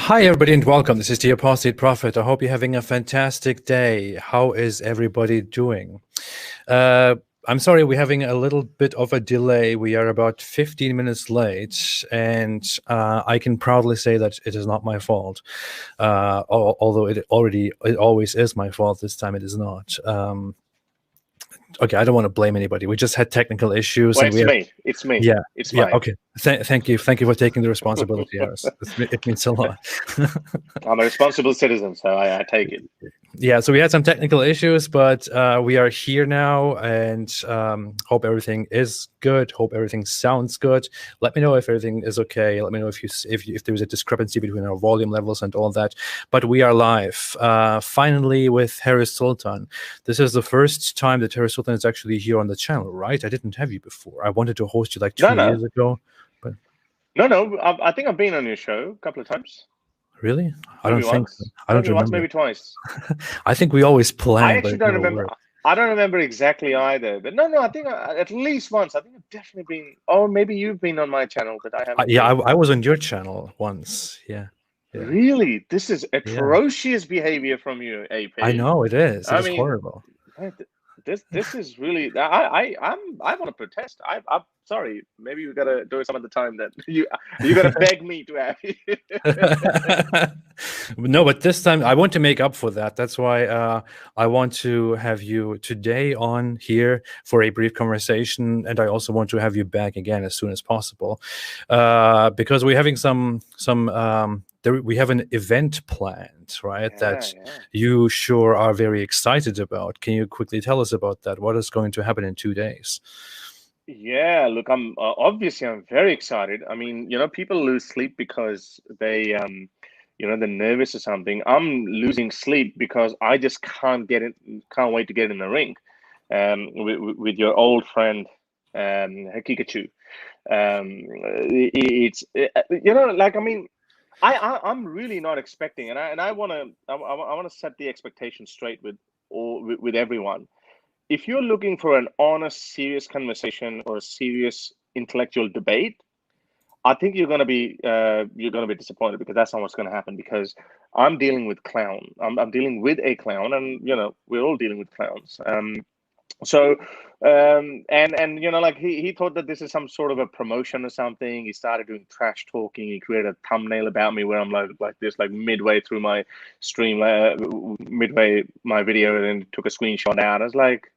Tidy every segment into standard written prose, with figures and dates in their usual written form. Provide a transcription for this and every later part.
Hi, everybody, and welcome. This is the Apostate Prophet. I hope you're having a fantastic day. How is everybody doing? I'm sorry, we're having a little bit of a delay. We are about 15 minutes late, and I can proudly say that it is not my fault. Although it always is my fault. This time it is not. Okay, I don't want to blame anybody. We just had technical issues, Well, and it's me. yeah, It's yeah. mine. Okay, thank you for taking the responsibility, Harris. It means a lot. I'm a responsible citizen, so I take it. Yeah, so we had some technical issues, but we are here now, and hope everything is good. Hope everything sounds good. Let me know if everything is okay. Let me know if there's a discrepancy between our volume levels and all that. But we are live, finally, with Harris Sultan. This is the first time that Harris Sultan is actually here on the channel, right? I didn't have you before. I wanted to host you like 2 years ago, but no. I think I've been on your show a couple of times. really, I Maybe don't think so. once. I don't Maybe once, remember. maybe twice. I think we always I plan, but actually it don't never remember. worked. I don't remember exactly either. But no. I think at least once. I think I've definitely been. Oh, maybe you've been on my channel, but I haven't. Yeah, been. I was on your channel once. Yeah. Really, this is Yeah. atrocious behavior from you, AP. I know it is. It I is mean, horrible. this is really. I want to protest. I'm sorry. Maybe we gotta do it some of the time that you gotta beg me to have you. No, but this time I want to make up for that. That's why I want to have you today on here for a brief conversation, and I also want to have you back again as soon as possible, because we're having we have an event planned, right? That you sure are very excited about. Can you quickly tell us about that? What is going to happen in 2 days? Yeah, look, I'm obviously I'm very excited. I mean, people lose sleep because they're nervous or something. I'm losing sleep because I just can't wait to get in the ring, with your old friend, Hakikachu. It's like, I mean, I'm really not expecting, and I want to set the expectation straight with everyone. If you're looking for an honest, serious conversation or a serious intellectual debate, I think you're gonna be disappointed, because that's not what's gonna happen. Because I'm dealing with clown. I'm dealing with a clown, and we're all dealing with clowns. So and like he thought that this is some sort of a promotion or something. He started doing trash talking. He created a thumbnail about me where I'm like this, like midway through my stream, midway my video, and then took a screenshot out. I was like,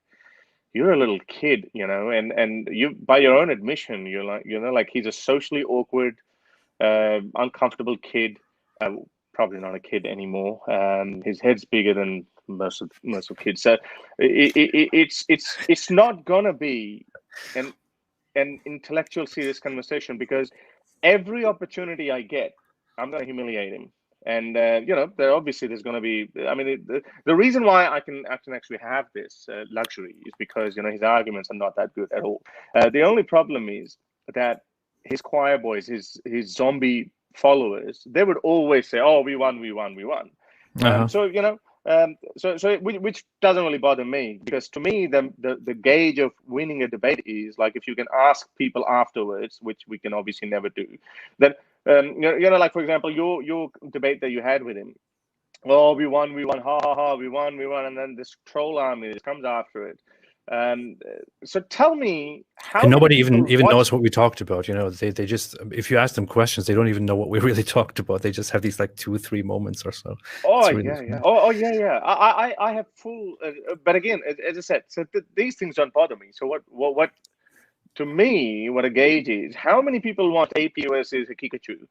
you're a little kid, and you, by your own admission, you're like he's a socially awkward, uncomfortable kid. Probably not a kid anymore. His head's bigger than most of kids. So it's not gonna be an intellectual serious conversation, because every opportunity I get, I'm gonna humiliate him. And there's going to be. I mean, the reason why I can actually have this luxury is because his arguments are not that good at all. The only problem is that his choir boys, his zombie followers, they would always say, "Oh, we won, we won, we won." So which doesn't really bother me, because to me the gauge of winning a debate is like if you can ask people afterwards, which we can obviously never do. Then like, for example, your debate that you had with him. Oh, we won, ha ha ha, we won, and then this troll army comes after it. So tell me, how And many nobody people even watch? knows what we talked about. They just, if you ask them questions, they don't even know what we really talked about. They just have these like 2-3 moments or so. Oh Really yeah. Oh yeah. I have full. But again, as I said, so these things don't bother me. So what? To me, what a gauge is, how many people want AP versus Hakikachu,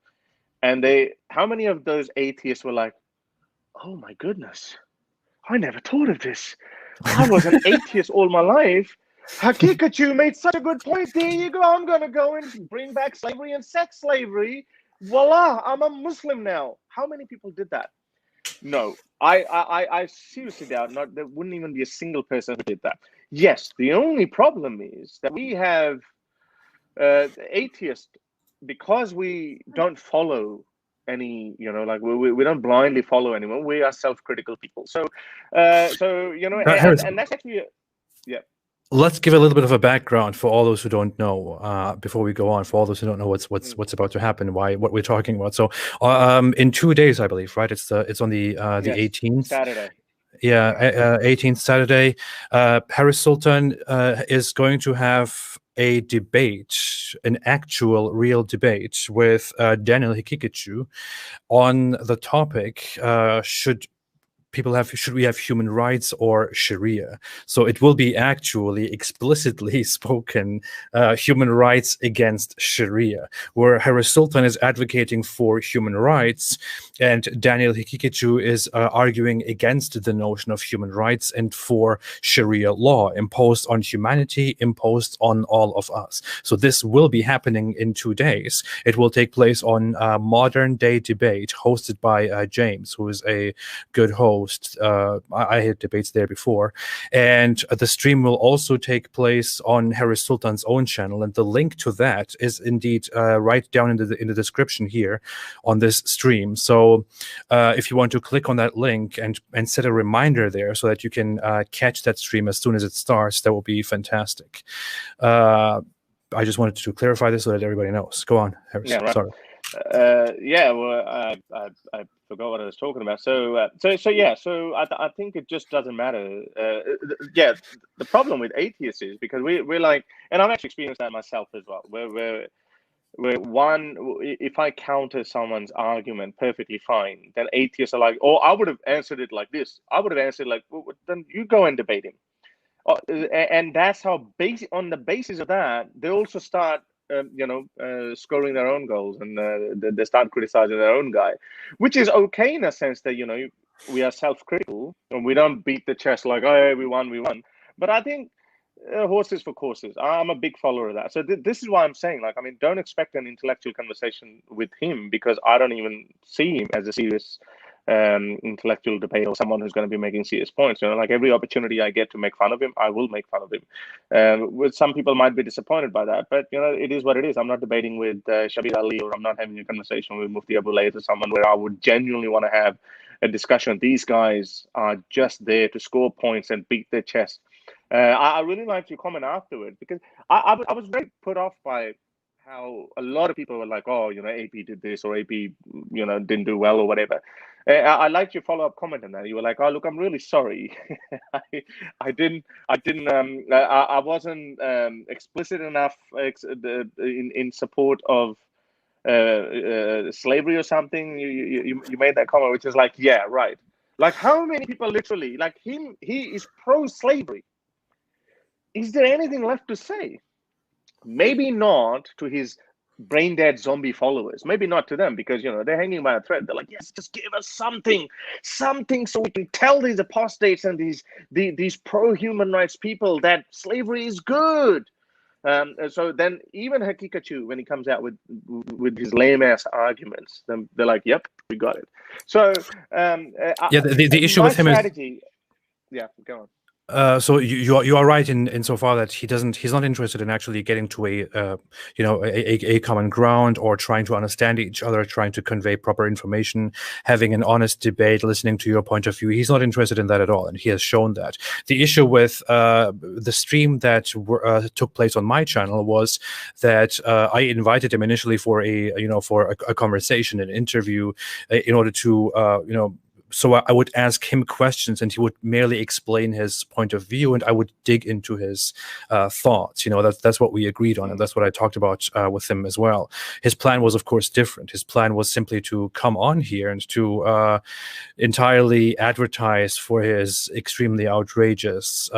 and how many of those atheists were like, "Oh my goodness, I never thought of this. I was an atheist all my life. Hakikachu made such a good point. There you go. I'm going to go and bring back slavery and sex slavery. Voila, I'm a Muslim now." How many people did that? No, I seriously doubt not. There wouldn't even be a single person who did that. Yes, the only problem is that we have atheists, because we don't follow any, like we don't blindly follow anyone. We are self-critical people. So Harris, and that's actually, yeah. let's give a little bit of a background for all those who don't know, before we go on, for all those who don't know what's about to happen, what we're talking about. So in 2 days, I believe, right? It's on the Yes, 18th. Saturday. Yeah, 18th Saturday. Paris Sultan is going to have a debate, an actual real debate with Daniel Hikikechu on the topic, should we have human rights or Sharia? So it will be actually explicitly spoken human rights against Sharia, where Harris Sultan is advocating for human rights, and Daniel Hikikechu is arguing against the notion of human rights and for Sharia law imposed on humanity, imposed on all of us. So this will be happening in 2 days. It will take place on Modern Day Debate, hosted by James, who is a good host. I had debates there before, and the stream will also take place on Harris Sultan's own channel, and the link to that is indeed right down in the description here on this stream. So if you want to click on that link and set a reminder there so that you can catch that stream as soon as it starts, that will be fantastic. I just wanted to clarify this so that everybody knows. Go on, Harris. Yeah, right. Sorry. Yeah, well, I forgot what I was talking about. So I think it just doesn't matter. Yeah, the problem with atheists is because we're like, and I've actually experienced that myself as well. Where one, if I counter someone's argument perfectly fine, then atheists are like, oh, I would have answered it like this. I would have answered like, well, then you go and debate him. And that's how on the basis of that, they also start scoring their own goals, and they start criticizing their own guy, which is okay in a sense that we are self-critical and we don't beat the chest like, oh, we won. But I think horses for courses. I'm a big follower of that. So this is why I'm saying, like, I mean, don't expect an intellectual conversation with him, because I don't even see him as a serious intellectual debate or someone who's going to be making serious points. Like every opportunity I get to make fun of him, I will make fun of him. Some people might be disappointed by that, but it is what it is. I'm not debating with Shabir Ali, or I'm not having a conversation with Mufti Abu Layth or someone where I would genuinely want to have a discussion. These guys are just there to score points and beat their chest. I really liked your comment afterward, because I was very put off by how a lot of people were like, oh, AP did this, or AP, didn't do well, or whatever. I liked your follow-up comment on that. You were like, oh, look, I'm really sorry. I wasn't explicit enough in support of slavery or something. You made that comment, which is like, yeah, right. Like, how many people literally, like him, he is pro-slavery. Is there anything left to say? Maybe not to his brain dead zombie followers. Maybe not to them, because they're hanging by a thread. They're like, yes, just give us something, so we can tell these apostates and these pro-human rights people that slavery is good. So then even Hakikachu, when he comes out with his lame ass arguments, then they're like, yep, we got it. So the issue with him strategy, yeah, go on. So you are right in so far that he's not interested in actually getting to a common ground, or trying to understand each other, trying to convey proper information, having an honest debate, listening to your point of view. He's not interested in that at all, and he has shown that. The issue with the stream that took place on my channel was that I invited him initially for a conversation, an interview, in order to so I would ask him questions, and he would merely explain his point of view, and I would dig into his thoughts. That's what we agreed on, and that's what I talked about with him as well. His plan was, of course, different. His plan was simply to come on here and to entirely advertise for his extremely outrageous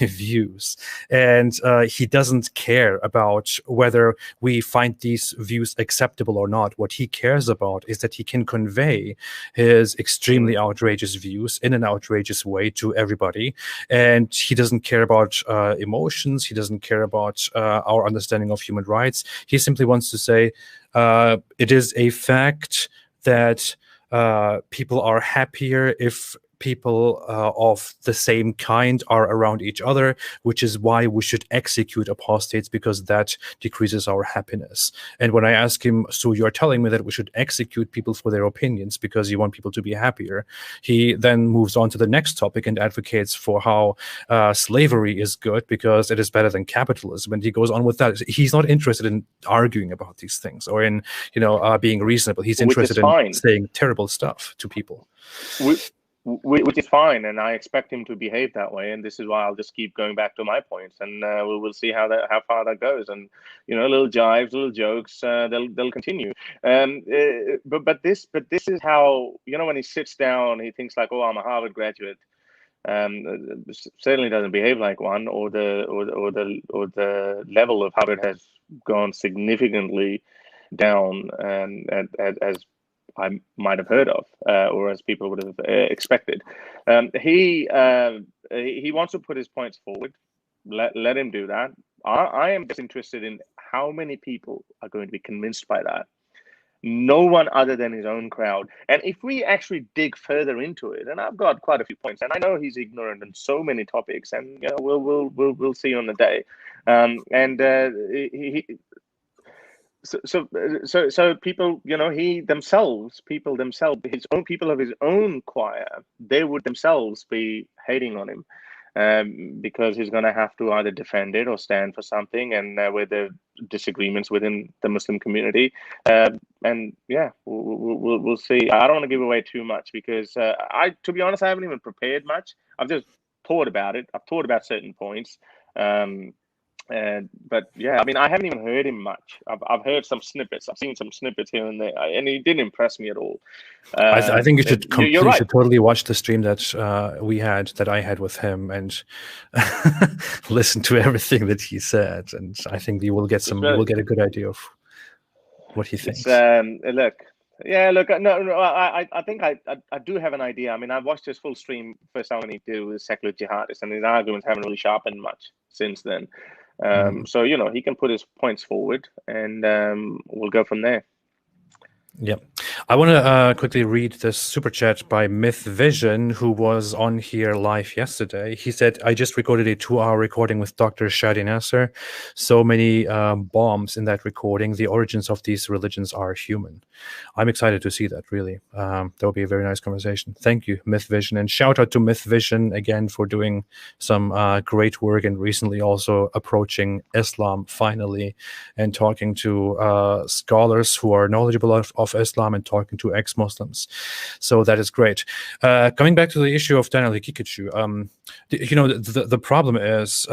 views. And he doesn't care about whether we find these views acceptable or not. What he cares about is that he can convey his extremely outrageous views in an outrageous way to everybody, and he doesn't care about emotions. He doesn't care about our understanding of human rights. He simply wants to say it is a fact that people are happier if people of the same kind are around each other, which is why we should execute apostates, because that decreases our happiness. And when I ask him, so you're telling me that we should execute people for their opinions because you want people to be happier, he then moves on to the next topic and advocates for how slavery is good because it is better than capitalism. And he goes on with that. He's not interested in arguing about these things or in, being reasonable. He's interested in saying terrible stuff to people. Which is fine, and I expect him to behave that way. And this is why I'll just keep going back to my points, and we'll see how far that goes. And little jives, little jokes, they'll continue. But this is how when he sits down, he thinks like, oh, I'm a Harvard graduate. Certainly doesn't behave like one, or the level of Harvard has gone significantly down, as I might have heard of, or as people would have expected. He wants to put his points forward. Let him do that. I am just interested in how many people are going to be convinced by that. No one other than his own crowd. And if we actually dig further into it, and I've got quite a few points, and I know he's ignorant on so many topics, and we'll see on the day. So people, people themselves, his own people of his own choir, they would themselves be hating on him. Because he's going to have to either defend it or stand for something, and with the disagreements within the Muslim community, and yeah, we'll see. I don't want to give away too much because to be honest, I haven't even prepared much. I've just thought about it. I've thought about certain points. But yeah, I mean, I haven't even heard him much. I've heard some snippets. I've seen some snippets here and there, and he didn't impress me at all. I think you should you're right. should totally watch the stream that I had with him and listen to everything that he said, and I think you will get a good idea of what he thinks. Look, no, I think I do have an idea. I mean, I watched his full stream first time when he did with secular jihadists, and his arguments haven't really sharpened much since then. So he can put his points forward, and we'll go from there. Yeah, I want to quickly read this super chat by Myth Vision, who was on here live yesterday. He said, I just recorded a 2-hour recording with Dr. Shadi Nasser. So many bombs in that recording. The origins of these religions are human. I'm excited to see that, really. That will be a very nice conversation. Thank you, Myth Vision. And shout out to Myth Vision again for doing some great work, and recently also approaching Islam finally and talking to scholars who are knowledgeable of Islam and talking to ex-Muslims. So that is great. Coming back to the issue of Daniel Hikikachu, the problem is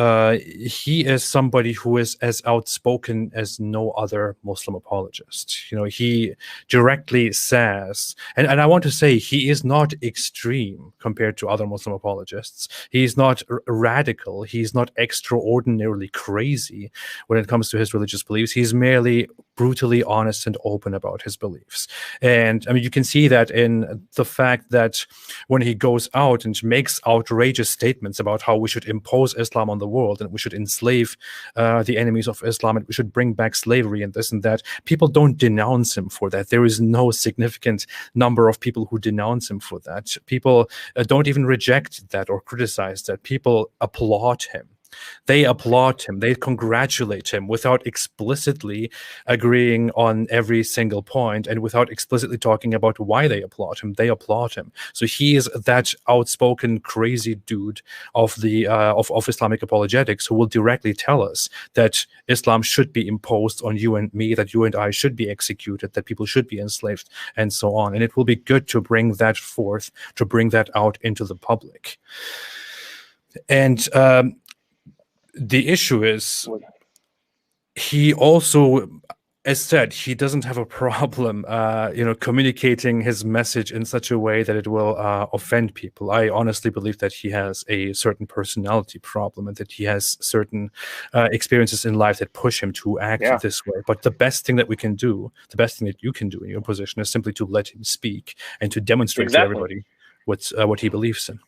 he is somebody who is as outspoken as no other Muslim apologist. He directly says, and I want to say he is not extreme compared to other Muslim apologists. He's not radical. He's not extraordinarily crazy when it comes to his religious beliefs. He's merely brutally honest and open about his beliefs. And I mean, you can see that in the fact that when he goes out and makes outrageous statements about how we should impose Islam on the world and we should enslave the enemies of Islam and we should bring back slavery and this and that, people don't denounce him for that. There is no significant number of people who denounce him for that. People don't even reject that or criticize that. People applaud him. They applaud him. They congratulate him without explicitly agreeing on every single point and without explicitly talking about why they applaud him. They applaud him. So he is that outspoken, crazy dude of the of Islamic apologetics who will directly tell us that Islam should be imposed on you and me, that you and I should be executed, that people should be enslaved, and so on. And it will be good to bring that forth, to bring that out into the public. And the issue is, he also, as said, he doesn't have a problem, communicating his message in such a way that it will offend people. I honestly believe that he has a certain personality problem and that he has certain experiences in life that push him to act this way. But the best thing that we can do, the best thing that you can do in your position, is simply to let him speak and to demonstrate to everybody what he believes in.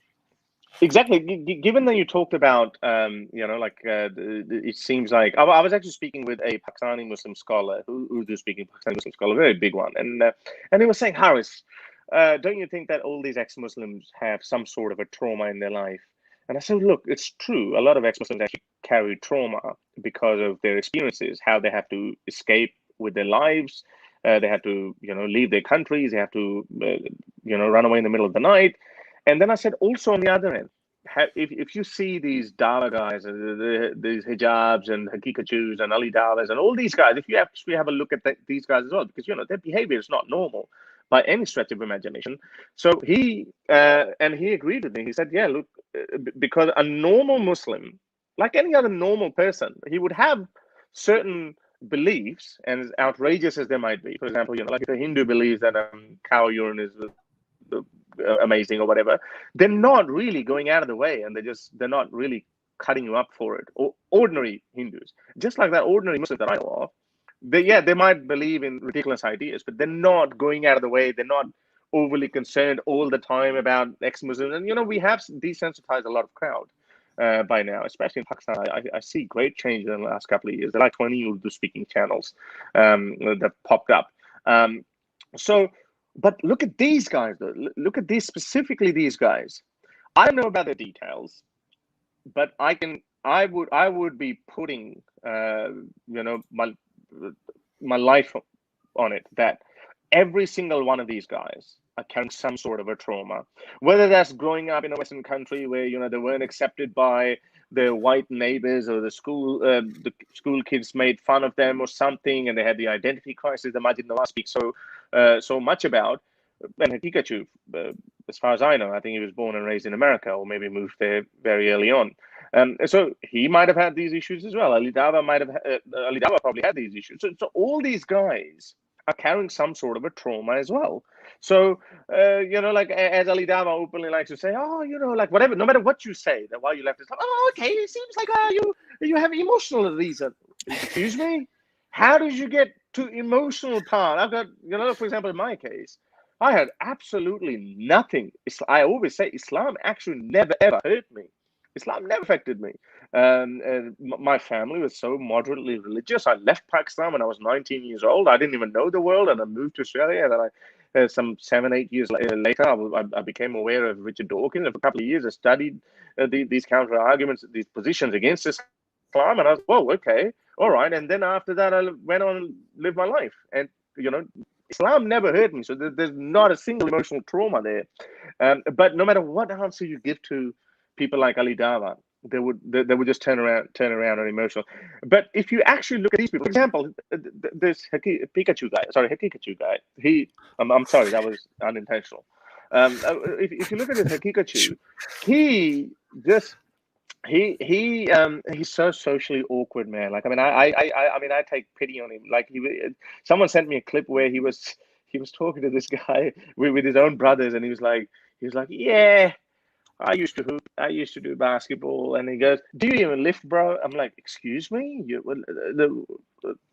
Exactly. Given that you talked about, it seems like I was actually speaking with a Pakistani Muslim scholar, Urdu-speaking Pakistani Muslim scholar, a very big one, and he was saying, Harris, don't you think that all these ex-Muslims have some sort of a trauma in their life? And I said, look, it's true. A lot of ex-Muslims actually carry trauma because of their experiences, how they have to escape with their lives. They have to, leave their countries. They have to, run away in the middle of the night. And then I said, also on the other end, if you see these Dawa guys, these hijabs and hakikachus and Ali Dawas and all these guys, if you actually have a look at these guys as well, because their behavior is not normal by any stretch of imagination. So he agreed with me. He said, yeah, look, because a normal Muslim, like any other normal person, he would have certain beliefs, and as outrageous as they might be. For example, like if a Hindu believes that cow urine is amazing or whatever, they're not really going out of the way, and they're not really cutting you up for it. Or ordinary Hindus, just like that ordinary Muslims that I know of, they might believe in ridiculous ideas, but they're not going out of the way. They're not overly concerned all the time about ex-Muslims. And we have desensitized a lot of crowd by now, especially in Pakistan. I see great change in the last couple of years. There are like 20 Urdu speaking channels that popped up. But look at these guys, though. Look at specifically these guys. I don't know about the details, but I would be putting my life on it that every single one of these guys are carrying some sort of a trauma, whether that's growing up in a Western country where they weren't accepted by their white neighbors, or the school kids made fun of them or something, and they had the identity crisis that Majid Nawaz speaks so much about. And Hakikachu, as far as I know, I think he was born and raised in America, or maybe moved there very early on. So he might have had these issues as well. Ali Dawa probably had these issues. So all these guys are carrying some sort of a trauma as well. So, like as Ali Dawa openly likes to say, like whatever, no matter what you say, that why you left Islam, okay, it seems like you have emotional reason. Excuse me? How did you get to emotional part? I've got, for example, in my case, I had absolutely nothing. I always say Islam actually never, ever hurt me. Islam never affected me. My family was so moderately religious. I left Pakistan when I was 19 years old. I didn't even know the world, and I moved to Australia. And then some 7-8 years later, I became aware of Richard Dawkins. And for a couple of years, I studied these counter arguments, these positions against Islam, and I was, whoa, okay, all right. And then after that, I went on and lived my life. And Islam never hurt me, so there's not a single emotional trauma there. But no matter what answer you give to people like Ali Dawa, they would just turn around and emotional. But if you actually look at these people, for example, this Hakikachu guy. I'm sorry, that was unintentional. If you look at this Hakikachu, he's so socially awkward, man. Like, I take pity on him. Like, someone sent me a clip where he was talking to this guy with his own brothers, and he was like, yeah, I used to hoop. I used to do basketball. And he goes, do you even lift, bro? I'm like, excuse me?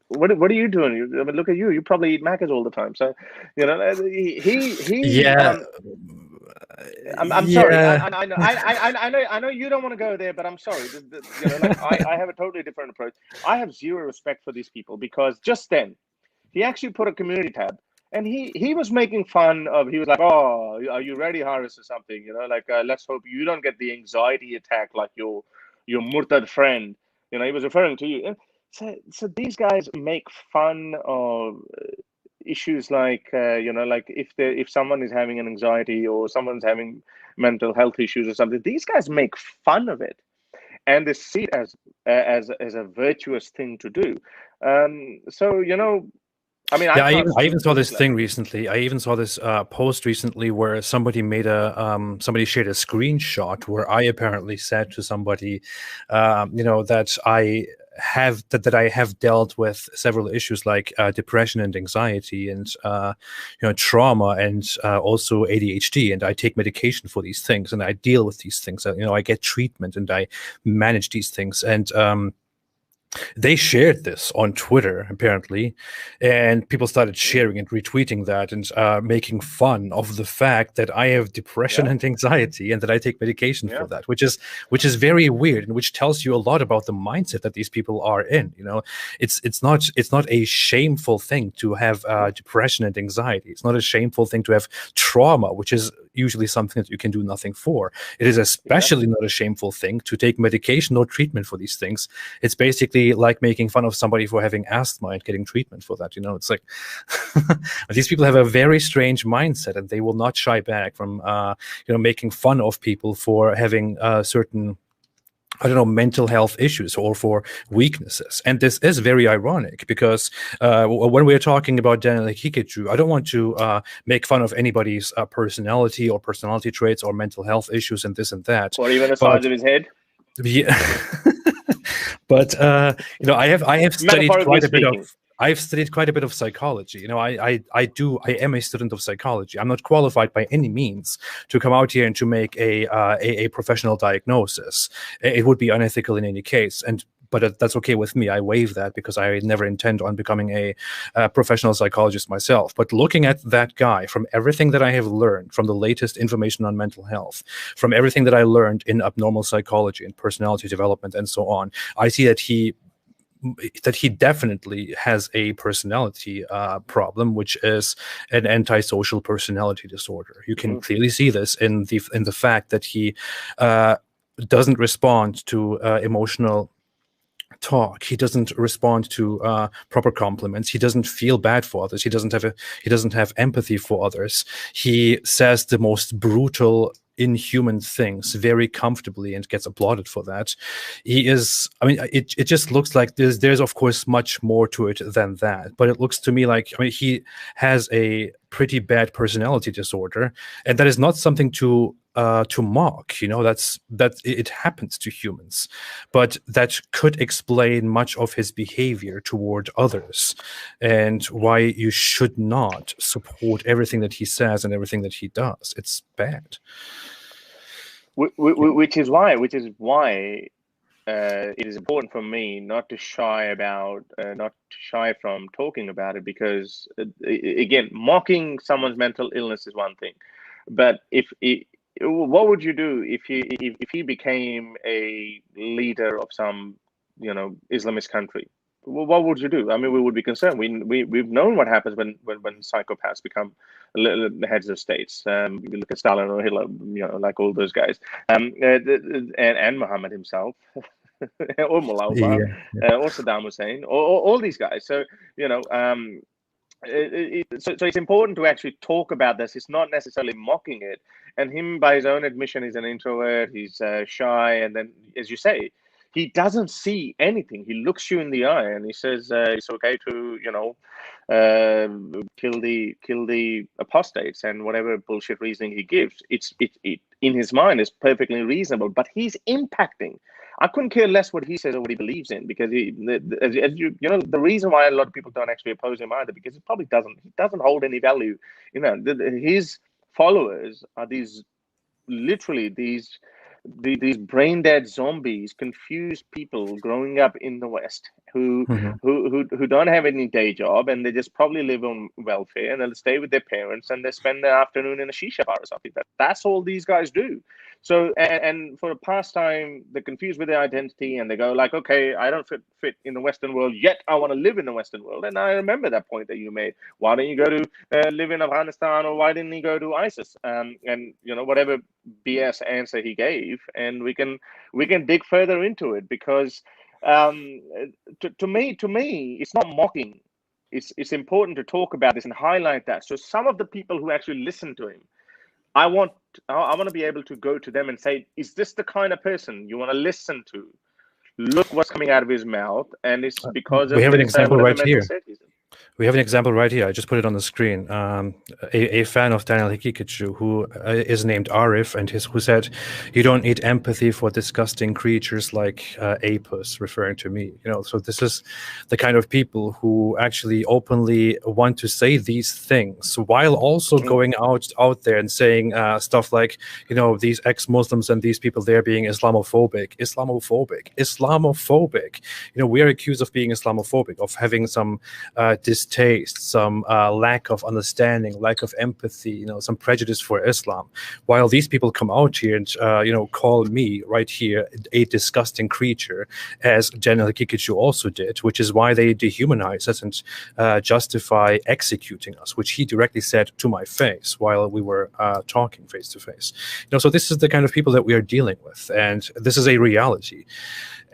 What are you doing? Look at you. You probably eat Maccas all the time. So, Yeah. I'm sorry. I know you don't want to go there, but I'm sorry. I have a totally different approach. I have zero respect for these people, because just then he actually put a community tab. And he was making fun of, he was like, oh, are you ready, Haris, or something? Let's hope you don't get the anxiety attack like your murtad friend. He was referring to you. And so these guys make fun of issues like, like if someone is having an anxiety, or someone's having mental health issues or something, these guys make fun of it. And they see it as a virtuous thing to do. I even saw this thing recently. I even saw this post recently where somebody made somebody shared a screenshot where I apparently said to somebody, that I have dealt with several issues like depression and anxiety and trauma and also ADHD, and I take medication for these things, and I deal with these things. I get treatment and I manage these things, and They shared this on Twitter, apparently, and people started sharing and retweeting that and making fun of the fact that I have depression and anxiety and that I take medication for that, which is very weird and which tells you a lot about the mindset that these people are in. You know, it's not a shameful thing to have depression and anxiety. It's not a shameful thing to have trauma, which is usually something that you can do nothing for. It is especially not a shameful thing to take medication or treatment for these things. It's basically like making fun of somebody for having asthma and getting treatment for that. You know, it's like these people have a very strange mindset, and they will not shy back from making fun of people for having certain, I don't know, mental health issues or for weaknesses. And this is very ironic because when we're talking about Daniel Hikiju, I don't want to make fun of anybody's personality or personality traits or mental health issues and this and that. Or even the size of his head. Yeah. But I have studied quite a bit of. I've studied quite a bit of psychology. You know, I am a student of psychology. I'm not qualified by any means to come out here and to make a professional diagnosis. It would be unethical in any case. But that's okay with me. I waive that because I never intend on becoming a professional psychologist myself. But looking at that guy, from everything that I have learned, from the latest information on mental health, from everything that I learned in abnormal psychology and personality development and so on, I see that he definitely has a personality problem, which is an antisocial personality disorder. You can clearly see this in the fact that he doesn't respond to emotional talk. He doesn't respond to proper compliments. He doesn't feel bad for others. He doesn't have empathy for others. He says the most brutal, inhuman things very comfortably and gets applauded for that. It just looks like there's of course much more to it than that, but it looks to me like, he has a pretty bad personality disorder, and that is not something to mock. You know, that it happens to humans, but that could explain much of his behavior toward others and why you should not support everything that he says and everything that he does. It's bad. Which is why it is important for me not to shy from talking about it, because again, mocking someone's mental illness is one thing, but what would you do if he became a leader of some Islamist country? What would you do? I mean, we would be concerned. We've known what happens when psychopaths become heads of states. You look at Stalin or Hitler, like all those guys, and Muhammad himself, or Mullah Omar, or Saddam Hussein, or all these guys. So so it's important to actually talk about this. It's not necessarily mocking it. And him, by his own admission, he's an introvert. He's shy, and then, as you say, he doesn't see anything. He looks you in the eye and he says it's okay to kill the apostates, and whatever bullshit reasoning he gives, it in his mind is perfectly reasonable. But he's impacting. I couldn't care less what he says or what he believes in, because the reason why a lot of people don't actually oppose him either, because he doesn't hold any value. His followers are these brain dead zombies, confused people growing up in the West who don't have any day job, and they just probably live on welfare, and they'll stay with their parents and they spend their afternoon in a shisha bar or something. That's all these guys do. So, and for a pastime, they're confused with their identity, and they go like, okay, I don't fit in the Western world, yet I want to live in the Western world. And I remember that point that you made. Why don't you go to live in Afghanistan, or why didn't he go to ISIS? And whatever BS answer he gave, and we can dig further into it, because to me, it's not mocking. It's important to talk about this and highlight that. So some of the people who actually listen to him, I want to be able to go to them and say, is this the kind of person you want to listen to? Look what's coming out of his mouth, and it's because we have an example right here. We have an example right here. I just put it on the screen. A fan of Daniel Hikikachu who is named Arif, and who said, "You don't need empathy for disgusting creatures like Apus," referring to me. So this is the kind of people who actually openly want to say these things while also going out there and saying stuff like, these ex-Muslims and these people there being Islamophobic. We are accused of being Islamophobic, of having some distaste, some lack of understanding, lack of empathy, some prejudice for Islam. While these people come out here and call me right here a disgusting creature, as Daniel Hikikachu also did, which is why they dehumanize us and justify executing us, which he directly said to my face while we were talking face to face. So this is the kind of people that we are dealing with, and this is a reality.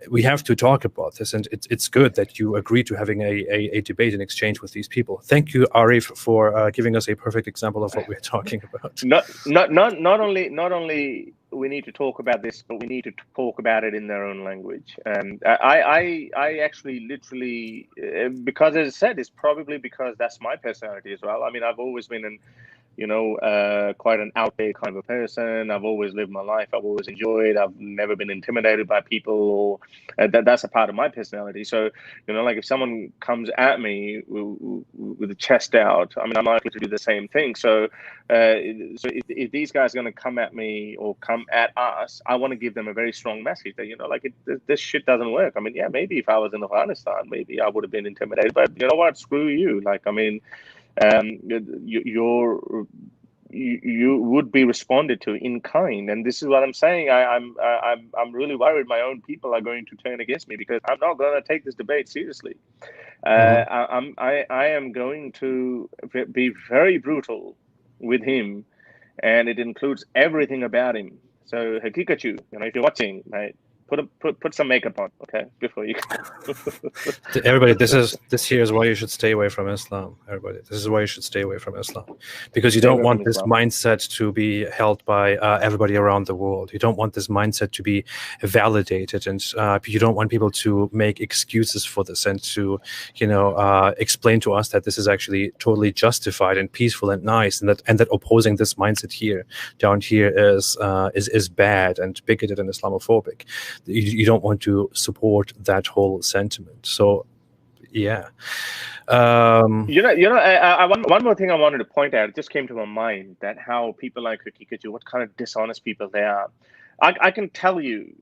We have to talk about this, and it's good that you agree to having a debate and exchange with these people. Thank you, Arif, for giving us a perfect example of what we're talking about. Not only we need to talk about this, but we need to talk about it in their own language. And I actually literally, because as I said, it's probably because that's my personality as well. I mean, I've always been quite an out there kind of a person. I've always lived my life. I've always enjoyed. I've never been intimidated by people, or that's a part of my personality. So, like if someone comes at me with the chest out, I mean, I'm likely to do the same thing. So, if these guys are going to come at me or come at us, I want to give them a very strong message that, this shit doesn't work. I mean, yeah, maybe if I was in Afghanistan, maybe I would have been intimidated, but you know what? Screw you. You would be responded to in kind, and this is what I'm saying. I'm really worried my own people are going to turn against me, because I'm not going to take this debate seriously. I am going to be very brutal with him, and it includes everything about him. So Hikikachu, if you're watching, mate, put some makeup on, okay, before you. Everybody, this here is why you should stay away from Islam. Everybody, this is why you should stay away from Islam, because you don't want this mindset to be held by everybody around the world. You don't want this mindset to be validated, and you don't want people to make excuses for this and to, explain to us that this is actually totally justified and peaceful and nice, and that opposing this mindset down here is bad and bigoted and Islamophobic. You don't want to support that whole sentiment. So, yeah. One more thing I wanted to point out. It just came to my mind that how people like Hikikachu, what kind of dishonest people they are. I can tell you,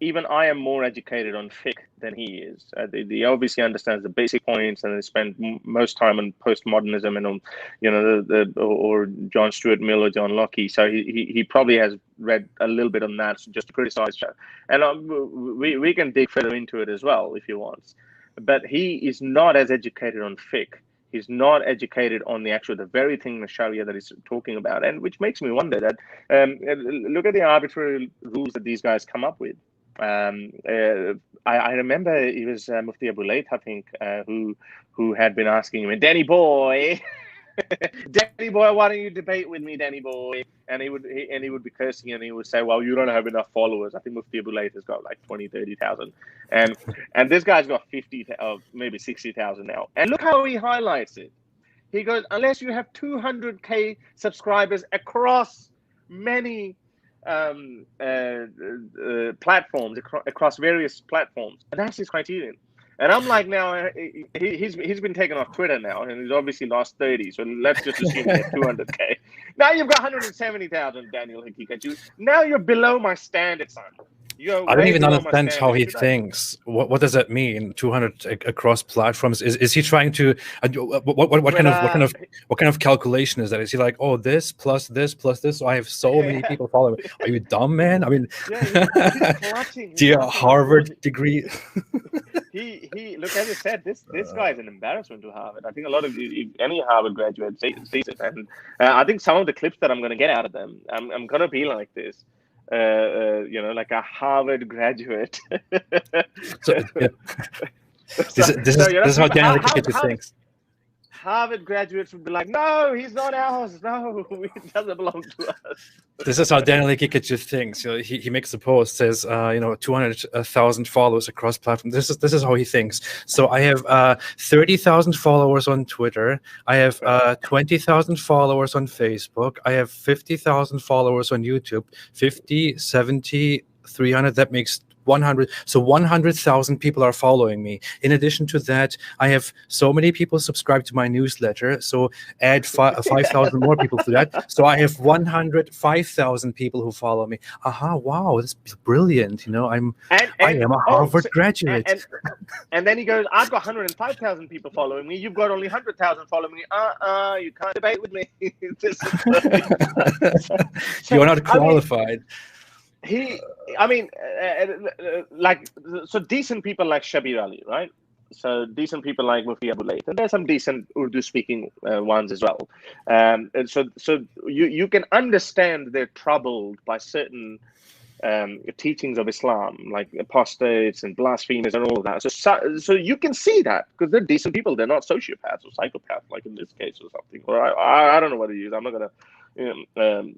even I am more educated on fiqh than he is. He obviously understands the basic points, and they spend most time on postmodernism and on, or John Stuart Mill or John Locke. So he probably has read a little bit on that, just to criticize. And we can dig further into it as well if he wants. But he is not as educated on fiqh. He's not educated on the very thing, the Sharia, that he's talking about, and which makes me wonder that look at the arbitrary rules that these guys come up with. I remember it was Mufti Abu Layth, I think, who had been asking him, Danny boy, Danny boy, why don't you debate with me, Danny boy? And he would be cursing, and he would say, well, you don't have enough followers. I think Mufti Abu Layth has got like 20,000-30,000, and this guy's got 50, maybe 60,000 now. And look how he highlights it. He goes, unless you have 200K subscribers across many platforms, across various platforms, and that's his criterion. And I'm like, now he's been taken off Twitter now, and he's obviously lost 30. So let's just assume he had 200K. Now you've got 170,000, Daniel Hikikachu. Now you're below my standard, son. I don't even understand how he thinks. What does that mean? 200 across platforms? Is he trying to? What kind of calculation is that? Is he like, oh, this plus this plus this? So I have so many people following me. Are you dumb, man? I mean, do you have a Harvard degree? He look, as I said, this guy is an embarrassment to Harvard. I think a lot of any Harvard graduate sees it, and I think some of the clips that I'm going to get out of them, I'm going to be like this. Like a Harvard graduate. This is how Daniel Hikikachu thinks. Harvard graduates would be like, no, he's not ours. No, it doesn't belong to us. This is how Daniel Kikic thinks. He makes a post, says 200,000 followers across platforms. This is how he thinks. So I have 30,000 followers on Twitter. I have 20,000 followers on Facebook. I have 50,000 followers on YouTube. 50, 70, 300. That makes 100. So 100,000 people are following me. In addition to that, I have so many people subscribed to my newsletter. So add 5,000 more people to that. So I have 105,000 people who follow me. Aha! Wow, this is brilliant. I am a Harvard graduate. And then he goes, I've got 105,000 people following me. You've got only 100,000 following me. You can't debate with me. You're not qualified. So decent people like Shabir Ali, right? So decent people like Mufti Abu Layth, and there's some decent Urdu-speaking ones as well. And so you can understand they're troubled by certain teachings of Islam, like apostates and blasphemers and all of that. So you can see that because they're decent people. They're not sociopaths or psychopaths, like in this case or something. Or I don't know what to use. I'm not going to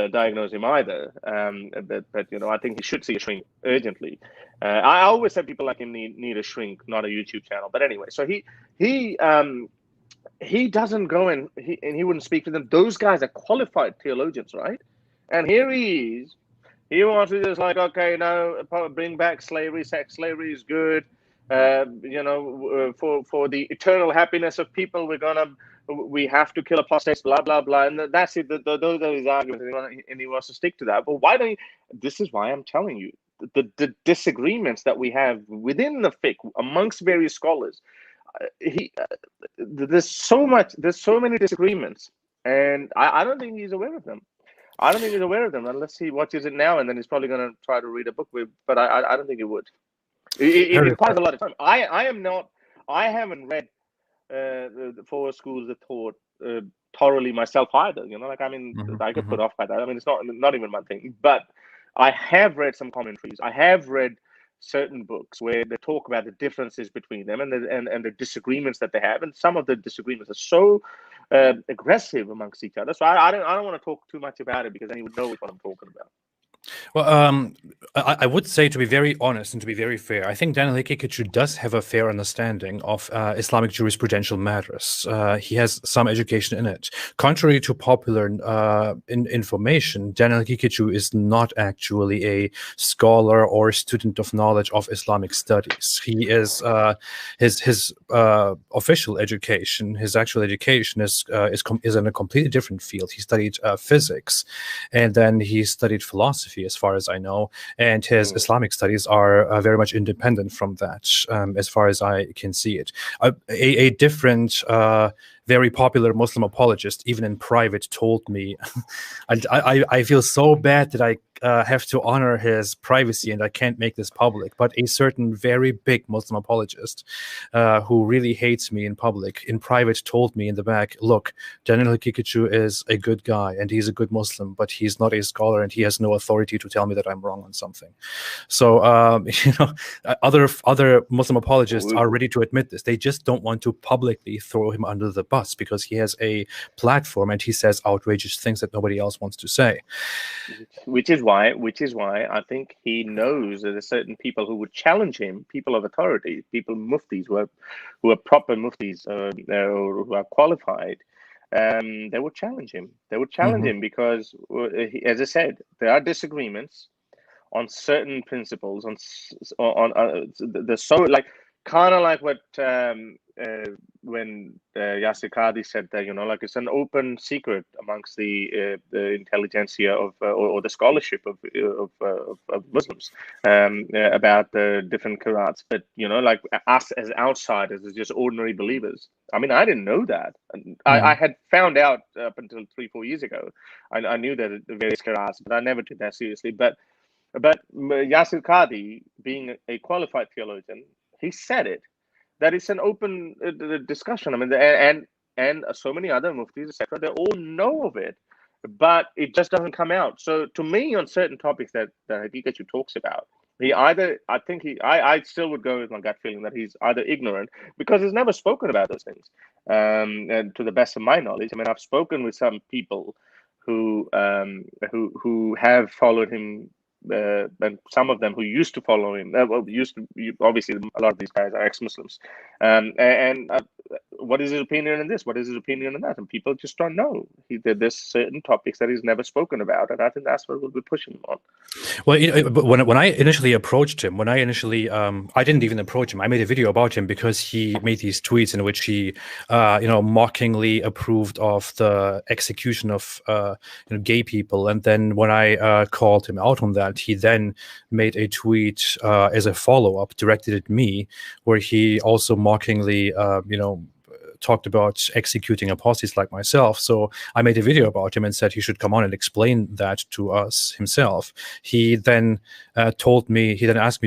diagnose him either, but I think he should see a shrink urgently. I always said people like him need a shrink, not a YouTube channel. But anyway, so he doesn't go and he wouldn't speak to them. Those guys are qualified theologians, right? And here he is. He wants to just like, okay, no, bring back slavery. Sex slavery is good. For the eternal happiness of people, we have to kill apostates, blah, blah, blah. And that's it. Those are his arguments, and he wants to stick to that. But why don't you? This is why I'm telling you, the disagreements that we have within the fiqh amongst various scholars, there's so many disagreements, and I don't think he's aware of them. I don't think he's aware of them unless he watches it now, and then he's probably going to try to read a book with. But I don't think he would. It requires a lot of time. I haven't read the four schools of thought thoroughly myself either. I get put off by that. I mean, it's not even my thing. But I have read some commentaries. I have read certain books where they talk about the differences between them and the disagreements that they have, and some of the disagreements are so aggressive amongst each other. So I don't want to talk too much about it because then you would know what I'm talking about. Well, I would say, to be very honest and to be very fair, I think Daniel Kikic does have a fair understanding of Islamic jurisprudential matters. He has some education in it. Contrary to popular information, Daniel Kikic is not actually a scholar or student of knowledge of Islamic studies. He is his official education, his actual education is in a completely different field. He studied physics, and then he studied philosophy, as far as I know, and his Islamic studies are very much independent from that, as far as I can see it. A different, very popular Muslim apologist, even in private, told me, I feel so bad that I have to honor his privacy and I can't make this public, but a certain very big Muslim apologist who really hates me in public, in private, told me in the back, look, Daniel Kikic is a good guy and he's a good Muslim, but he's not a scholar and he has no authority to tell me that I'm wrong on something. So other Muslim apologists are ready to admit this. They just don't want to publicly throw him under the bus because he has a platform and he says outrageous things that nobody else wants to say. Which is why I think he knows that there's certain people who would challenge him, people of authority, muftis who are proper muftis or who are qualified. They would challenge him. They would challenge him because, as I said, there are disagreements on certain principles. Kind of like what when Yasir Qadhi said that, like it's an open secret amongst the intelligentsia or the scholarship of Muslims about the different qira'ats. But like us as outsiders, as just ordinary believers. I mean, I didn't know that. I had found out up until 3-4 years ago. I knew that the various qira'ats, but I never took that seriously. But Yasir Qadhi, being a qualified theologian, he said it, that it's an open discussion. I mean, and so many other muftis, etc., they all know of it, but it just doesn't come out. So to me, on certain topics that Kikic talks about, I still would go with my gut feeling that he's either ignorant because he's never spoken about those things. And to the best of my knowledge, I mean, I've spoken with some people who have followed him, and some of them who used to follow him. Obviously a lot of these guys are ex-Muslims, and what is his opinion in this? What is his opinion in that? And people just don't know. There's certain topics that he's never spoken about, and I think that's what we'll be pushing him on. Well, but when I initially approached him, I didn't even approach him. I made a video about him because he made these tweets in which he, mockingly approved of the execution of, gay people. And then when I called him out on that, he then made a tweet as a follow-up directed at me, where he also mockingly, talked about executing apostates like myself. So I made a video about him and said he should come on and explain that to us himself. He then asked me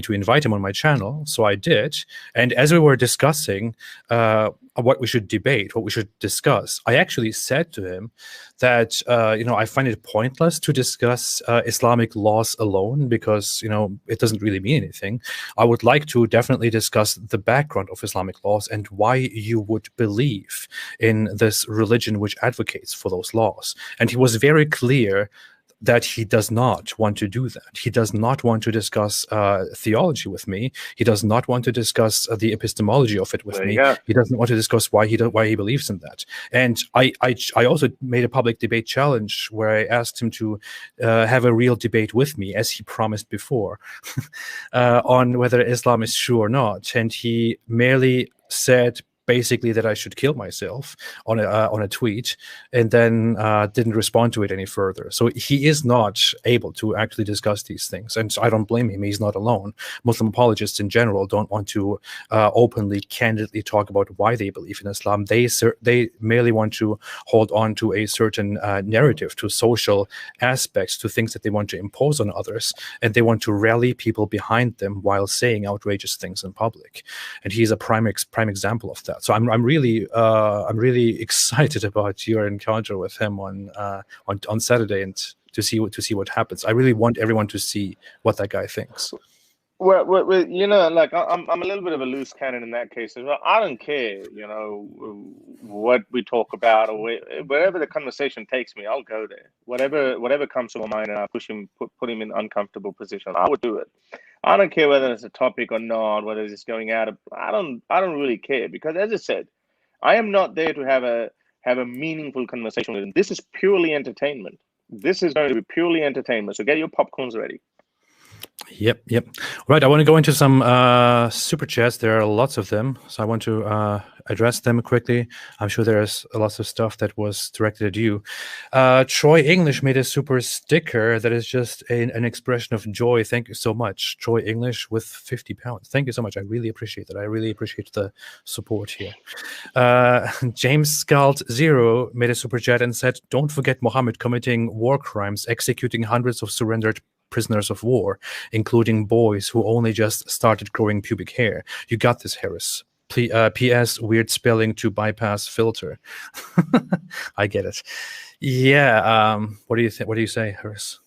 to invite him on my channel. So I did. And as we were discussing what we should debate, what we should discuss, I actually said to him that, I find it pointless to discuss Islamic laws alone because, it doesn't really mean anything. I would like to definitely discuss the background of Islamic laws and why you would believe in this religion which advocates for those laws. And he was very clear that he does not want to do that. He does not want to discuss theology with me. He does not want to discuss the epistemology of it with me. He doesn't want to discuss why he believes in that. And I also made a public debate challenge where I asked him to have a real debate with me, as he promised before, on whether Islam is true or not. And he merely said basically that I should kill myself on a tweet, and then didn't respond to it any further. So he is not able to actually discuss these things, and so I don't blame him. He's not alone. Muslim apologists in general don't want to openly, candidly talk about why they believe in Islam. They merely want to hold on to a certain narrative, to social aspects, to things that they want to impose on others, and they want to rally people behind them while saying outrageous things in public. And he's a prime example of that. So I'm really excited about your encounter with him on Saturday, and to see what happens. I really want everyone to see what that guy thinks. Well, like I'm a little bit of a loose cannon in that case as well. I don't care, what we talk about, or wherever the conversation takes me, I'll go there. Whatever comes to my mind, and I put him in an uncomfortable position, I would do it. I don't care whether it's a topic or not, whether it's going out. I don't really care, because, as I said, I am not there to have a meaningful conversation with him. This is purely entertainment. This is going to be purely entertainment. So get your popcorns ready. Yep. Right. I want to go into some super chats. There are lots of them, so I want to address them quickly. I'm sure there's lots of stuff that was directed at you. Troy English made a super sticker that is just an expression of joy. Thank you so much, Troy English, with 50 pounds. Thank you so much. I really appreciate that. I really appreciate the support here. James Scald Zero made a super chat and said, "Don't forget Muhammad committing war crimes, executing hundreds of surrendered prisoners of war, including boys who only just started growing pubic hair. You got this, Harris. P.S. Weird spelling to bypass filter." I get it. Yeah. What do you think? What do you say, Harris?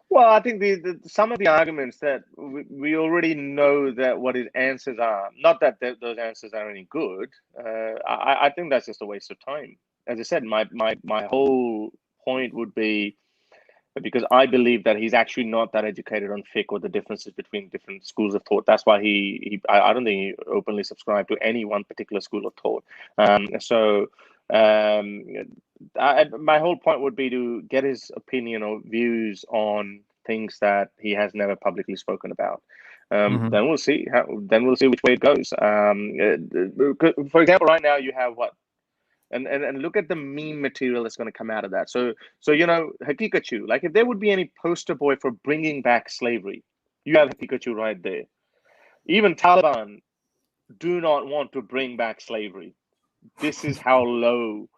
Well, I think some of the arguments that we already know that what his answers are, not that those answers are any good. I think that's just a waste of time. As I said, my whole point would be, because I believe that he's actually not that educated on fiqh or the differences between different schools of thought. That's why I don't think he openly subscribed to any one particular school of thought. My whole point would be to get his opinion or views on things that he has never publicly spoken about. Then we'll see which way it goes. For example, right now you have what? And look at the meme material that's going to come out of that. So Hakikachu, like if there would be any poster boy for bringing back slavery, you have Hakikachu right there. Even Taliban do not want to bring back slavery. This is how low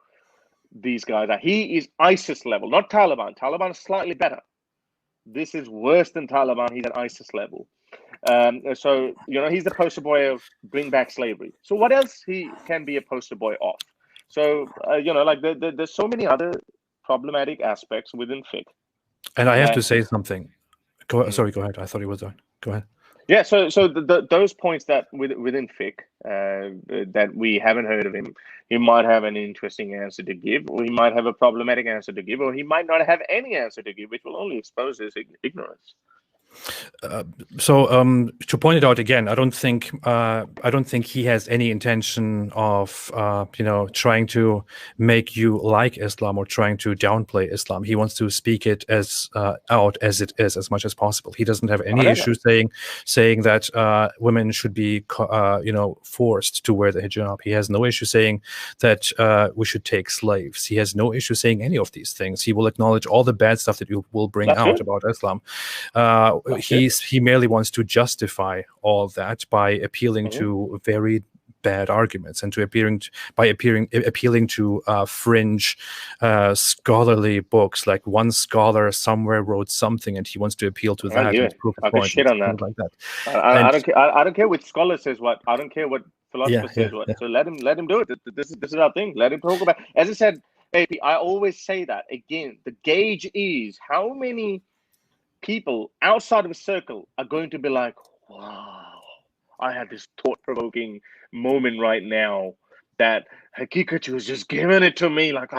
these guys are. He is ISIS level, not Taliban. Taliban is slightly better. This is worse than Taliban. He's at ISIS level. So he's the poster boy of bring back slavery. So what else he can be a poster boy of? So, there's so many other problematic aspects within fiqh. And I have to say something. Sorry, go ahead. I thought he was done. Go ahead. Yeah, so those points that within fiqh that we haven't heard of him, he might have an interesting answer to give, or he might have a problematic answer to give, or he might not have any answer to give, which will only expose his ignorance. So to point it out again, I don't think he has any intention of trying to make you like Islam or trying to downplay Islam. He wants to speak it as out as it is as much as possible. He doesn't have any issue saying that women should be forced to wear the hijab. He has no issue saying that we should take slaves. He has no issue saying any of these things. He will acknowledge all the bad stuff that you will bring out about Islam. He merely wants to justify all that by appealing to very bad arguments and to appealing to fringe scholarly books. Like one scholar somewhere wrote something and he wants to appeal to that and prove his point. Shit on that. Like that. I don't care which scholar says what. I don't care what philosopher says what. So let him do it. This is our thing. Let him talk about. As I said, AP, I always say that again. The gauge is how many people outside of a circle are going to be like, wow, I had this thought-provoking moment right now that Hakikatu was just giving it to me. Like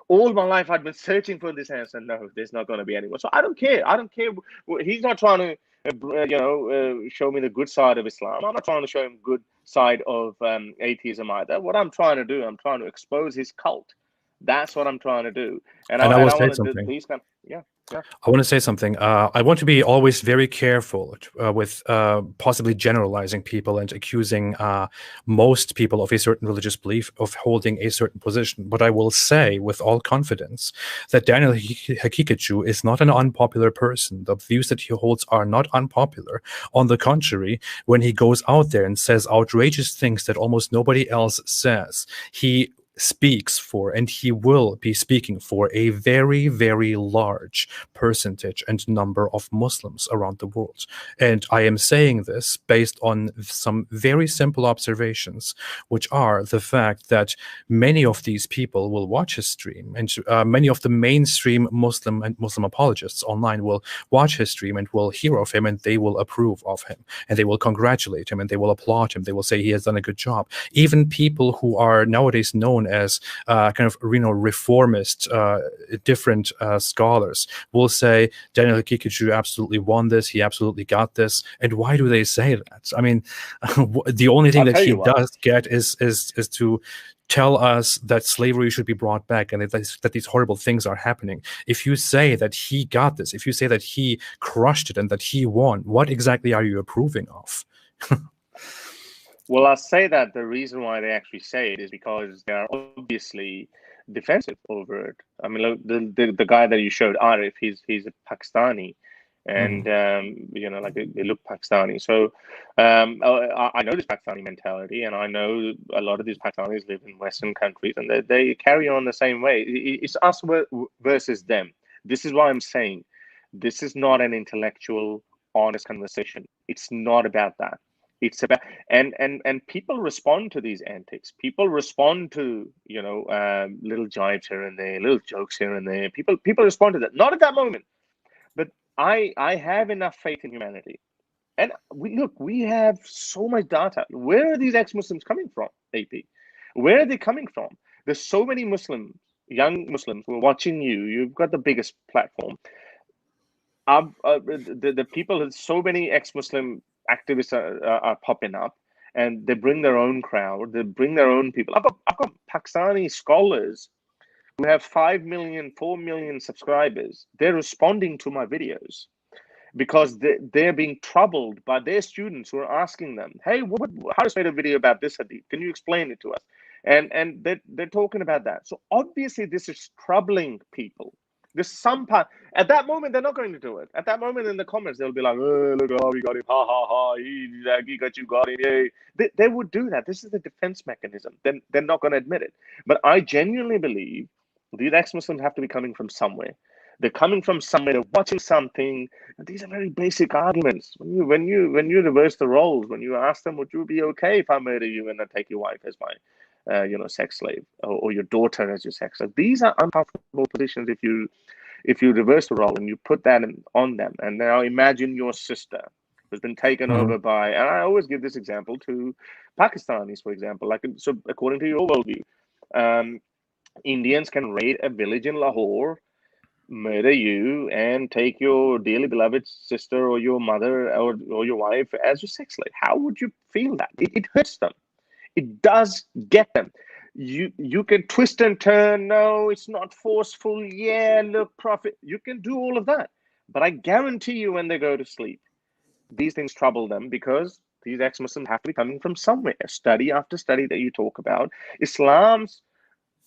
all my life I'd been searching for this answer. No, there's not going to be anyone. So I don't care. He's not trying to show me the good side of Islam. I'm not trying to show him good side of atheism either. What I'm trying to do, I'm trying to expose his cult. That's what I'm trying to do. And I want to do these kind. Yeah. I want to say something. I want to be always very careful with possibly generalizing people and accusing most people of a certain religious belief of holding a certain position. But I will say with all confidence that Daniel Hakikatu is not an unpopular person. The views that he holds are not unpopular. On the contrary, when he goes out there and says outrageous things that almost nobody else says, he speaks for, and he will be speaking for, a very, very large percentage and number of Muslims around the world. And I am saying this based on some very simple observations, which are the fact that many of these people will watch his stream, and many of the mainstream Muslim and Muslim apologists online will watch his stream and will hear of him, and they will approve of him, and they will congratulate him, and they will applaud him. They will say he has done a good job. Even people who are nowadays known as kind of reformist, different scholars will say Daniel Hakikatu absolutely won this. He absolutely got this. And why do they say that? I mean, the only thing that he does get is to tell us that slavery should be brought back and that these horrible things are happening. If you say that he got this, if you say that he crushed it and that he won, what exactly are you approving of? Well, I'll say that the reason why they actually say it is because they are obviously defensive over it. I mean, look, the guy that you showed, Arif, he's a Pakistani, and like they look Pakistani. So I know this Pakistani mentality, and I know a lot of these Pakistanis live in Western countries, and they carry on the same way. It's us versus them. This is why I'm saying this is not an intellectual, honest conversation. It's not about that. It's about and people respond to these antics. People respond to little jibes here and there, little jokes here and there. People respond to that. Not at that moment, but I have enough faith in humanity, and we have so much data. Where are these ex-Muslims coming from, AP? Where are they coming from? There's so many Muslims, young Muslims, who are watching you. You've got the biggest platform. The people, so many ex-Muslim activists are popping up, and they bring their own crowd, they bring their own people. I've got Pakistani scholars who have 5 million, 4 million subscribers. They're responding to my videos because they're being troubled by their students who are asking them, hey, how to make a video about this hadith? Can you explain it to us? And they're talking about that. So obviously this is troubling people. There's some part at that moment they're not going to do it. At that moment in the comments they'll be like, oh, look, oh, we got him, ha ha ha, he got him, yay. They would do that. This is the defense mechanism. Then they're not going to admit it. But I genuinely believe these ex-Muslims have to be coming from somewhere. They're coming from somewhere. They're watching something. And these are very basic arguments. When you reverse the roles, when you ask them, would you be okay if I murder you and I take your wife as my sex slave, or your daughter as your sex slave? These are uncomfortable positions if you reverse the role and you put that on them. And now imagine your sister who's been taken over by, and I always give this example to Pakistanis, for example. Like, so according to your worldview, Indians can raid a village in Lahore, murder you, and take your dearly beloved sister or your mother or your wife as your sex slave. How would you feel that? It hurts them. It does get them. You can twist and turn. No, it's not forceful. Yeah, look, Prophet. You can do all of that. But I guarantee you, when they go to sleep, these things trouble them, because these ex-Muslims have to be coming from somewhere. Study after study that you talk about, Islam's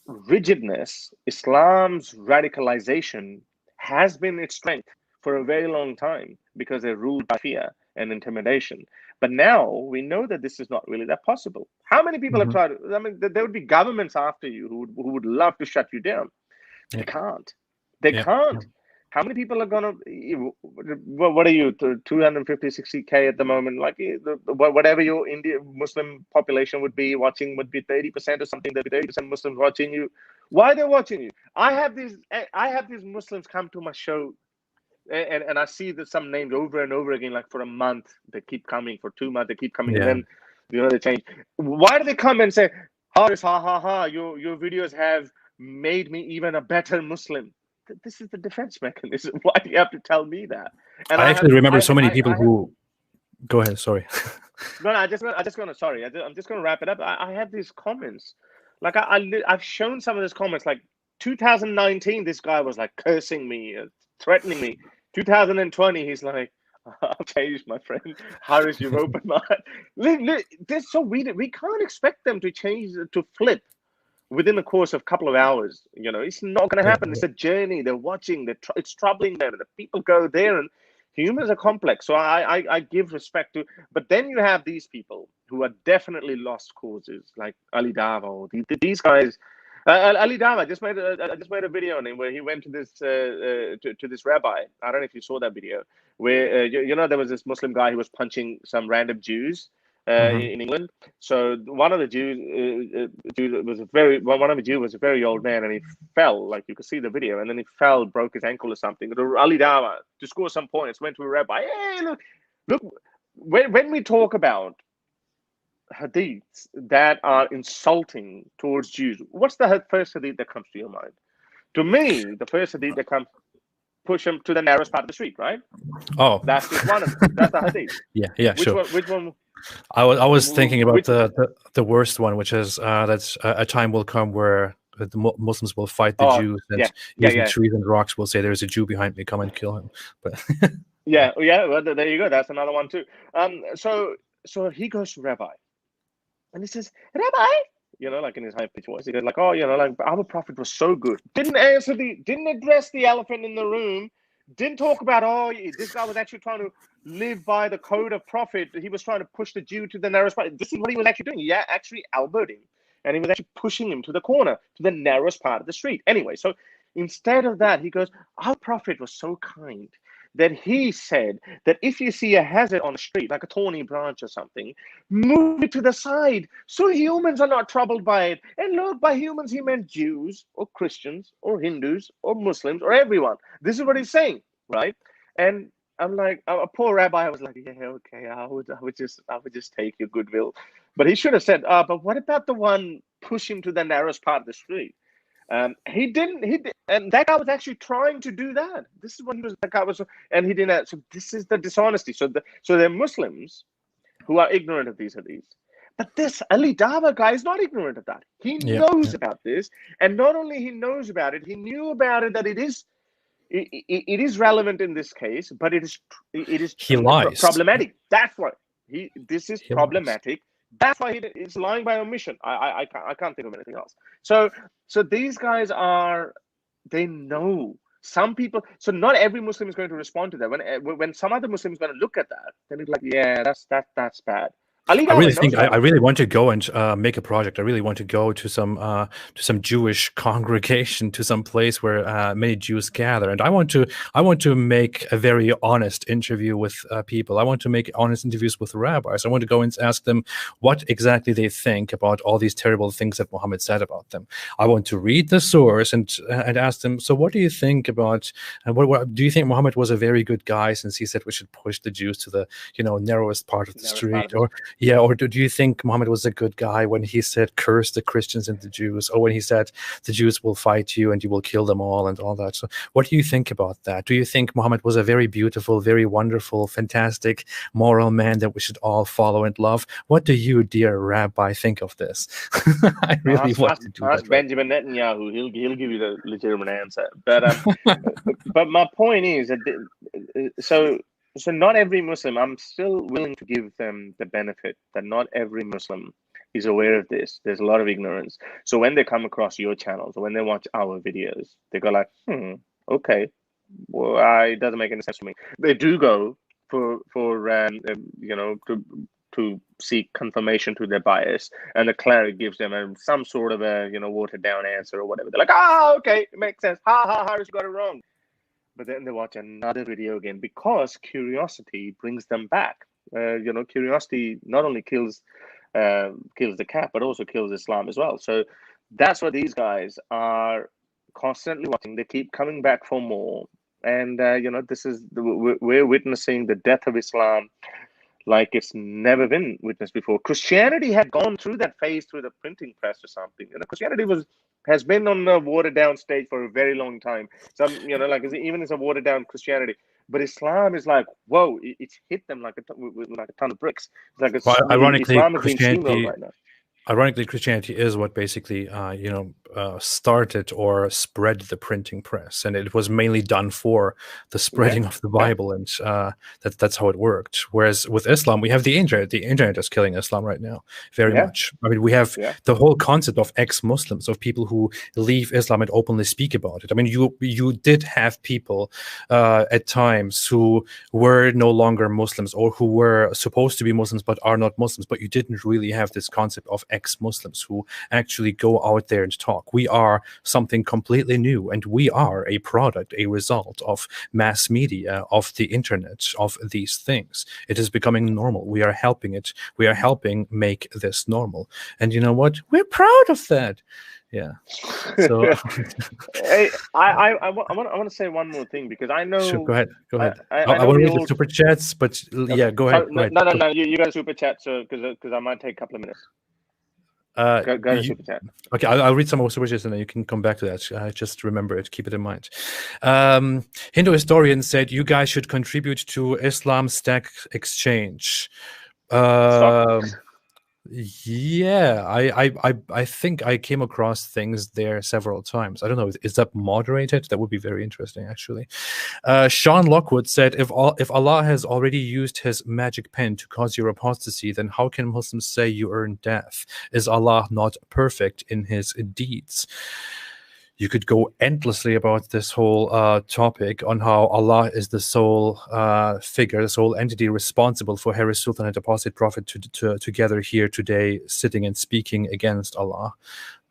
rigidness, Islam's radicalization has been its strength for a very long time, because they're ruled by fear and intimidation. But now we know that this is not really that possible. How many people have tried? I mean, there would be governments after you who would love to shut you down. Yeah. They can't. They Yeah. can't. How many people are gonna? What are you? 250, 60K at the moment. Like, whatever your Indian Muslim population would be watching would be 30% or something. There'd be 30% Muslims watching you. Why they're watching you? I have these Muslims come to my show, and I see that some names over and over again. Like, for a month they keep coming, for 2 months they keep coming, and then they change. Why do they come and say, "Haris, ha ha ha, your videos have made me even a better Muslim"? This is the defense mechanism. Why do you have to tell me that? And I actually remember so many people who. Go ahead. Sorry. No, I'm just gonna wrap it up. I have these comments, like I've shown some of these comments. Like 2019, this guy was like cursing me, threatening me. 2020, he's like, "I've changed, my friend. Haris, you've opened my eyes." They're so weird. We can't expect them to change, to flip within the course of a couple of hours. It's not going to happen. It's a journey. They're watching. It's troubling them. The people go there, and humans are complex. So I give respect to. But then you have these people who are definitely lost causes, like Ali Dava. These guys. Ali Dava just made a video on him where he went to this to this rabbi. I don't know if you saw that video, where there was this Muslim guy who was punching some random Jews in England. So one of the Jews was a very old man, and he fell. Like, you could see the video, and then he fell, broke his ankle or something. Ali Dava, to score some points, went to a rabbi. Hey, look. When we talk about hadiths that are insulting towards Jews, what's the first hadith that comes to your mind? To me, the first hadith that comes, push them to the narrowest part of the street, right? Oh, that's just one of them. That's the hadith. Yeah, sure. Which one? I was thinking about the worst one, which is that a time will come where the Muslims will fight the Jews, and using trees and rocks will say, "There's a Jew behind me, come and kill him." But well, there you go. That's another one too. So he goes to Rabbi, and he says, "Rabbi," like in his high pitched voice, he goes like, "Oh, like our prophet was so good. Didn't address the elephant in the room. Didn't talk about, this guy was actually trying to live by the code of prophet. He was trying to push the Jew to the narrowest part. This is what he was actually doing. Yeah, actually elbowed him, and he was actually pushing him to the corner, to the narrowest part of the street. Anyway, so instead of that, he goes, our prophet was so kind that he said that if you see a hazard on the street, like a thorny branch or something, move it to the side so humans are not troubled by it. And look, by humans, he meant Jews or Christians or Hindus or Muslims or everyone. This is what he's saying, right? And I'm like, a poor rabbi was like, yeah, okay, I would just take your goodwill. But he should have said, but what about the one push him to the narrowest part of the street? He didn't, and that guy was actually trying to do that. This is what that guy was, and he didn't. So this is the dishonesty. So they're Muslims who are ignorant of these hadiths. But this Ali Dava guy is not ignorant of that. He knows about this, and not only he knows about it, he knew about it, that it is relevant in this case, but it is he lies. Problematic. That's why this is problematic. That's why he's lying by omission. I can't think of anything else. So these guys they know. Some people, so not every Muslim is going to respond to that. When some other Muslim is going to look at that, then it's like, yeah, that's bad. Ali I really Dawah knows think about I it. really want to go and make a project. I really want to go to some Jewish congregation, to some place where many Jews gather, and I want to make a very honest interview with people. I want to make honest interviews with rabbis. I want to go and ask them what exactly they think about all these terrible things that Muhammad said about them. I want to read the source and ask them. So, what do you think about? What do you think Muhammad was a very good guy since he said we should push the Jews to the narrowest part of the Never part street, of it. or do you think Muhammad was a good guy when he said, curse the Christians and the Jews, or when he said, the Jews will fight you and you will kill them all and all that? So, what do you think about that? Do you think Muhammad was a very beautiful, very wonderful, fantastic, moral man that we should all follow and love? What do you, dear Rabbi, think of this? I really want to do Ask that right Benjamin Netanyahu. He'll give you the legitimate answer. But my point is that so not every Muslim. I'm still willing to give them the benefit that not every Muslim is aware of this. There's a lot of ignorance. So when they come across your channels or when they watch our videos, they go like, okay, well, it doesn't make any sense to me. They do go for to seek confirmation to their bias, and the cleric gives them some sort of a watered down answer or whatever. They're like, okay, it makes sense. Ha ha, Harris got it wrong. But then they watch another video again because curiosity brings them back. Curiosity not only kills the cat, but also kills Islam as well. So that's what these guys are constantly watching. They keep coming back for more, and this is we're witnessing the death of Islam like it's never been witnessed before. Christianity had gone through that phase through the printing press or something. Christianity has been on the watered down stage for a very long time. Even as a watered down Christianity. But Islam is like, whoa, it's hit them like like a ton of bricks. It's like now. Ironically, Islam has been steamrolled right now. Christianity is what basically started or spread the printing press, and it was mainly done for the spreading of the Bible, and that's how it worked. Whereas with Islam, we have the internet. The internet is killing Islam right now very much. I mean, we have the whole concept of ex-Muslims, of people who leave Islam and openly speak about it. I mean, you did have people at times who were no longer Muslims, or who were supposed to be Muslims but are not Muslims, but you didn't really have this concept of ex-Muslims who actually go out there and talk. We are something completely new, and we are a product, a result of mass media, of the internet, of these things. It is becoming normal. We are helping it. We are helping make this normal. And you know what? We're proud of that. Yeah. So I want to say one more thing, because I know. Sure, go ahead. I I know want to we read the all. super chats, but yeah, go ahead. No. You got a super chat, so because I might take a couple of minutes. Go to super chat. Okay, I'll read some more super chats and then you can come back to that. Just remember it, keep it in mind. Hindu historian said you guys should contribute to Islam Stack Exchange. Yeah, I think I came across things there several times. I don't know, is that moderated? That would be very interesting, actually. Sean Lockwood said, if Allah has already used his magic pen to cause your apostasy, then how can Muslims say you earned death? Is Allah not perfect in his deeds? You could go endlessly about this whole topic on how Allah is the sole figure, the sole entity responsible for Harris Sultan and Apostate Prophet together here today, sitting and speaking against Allah.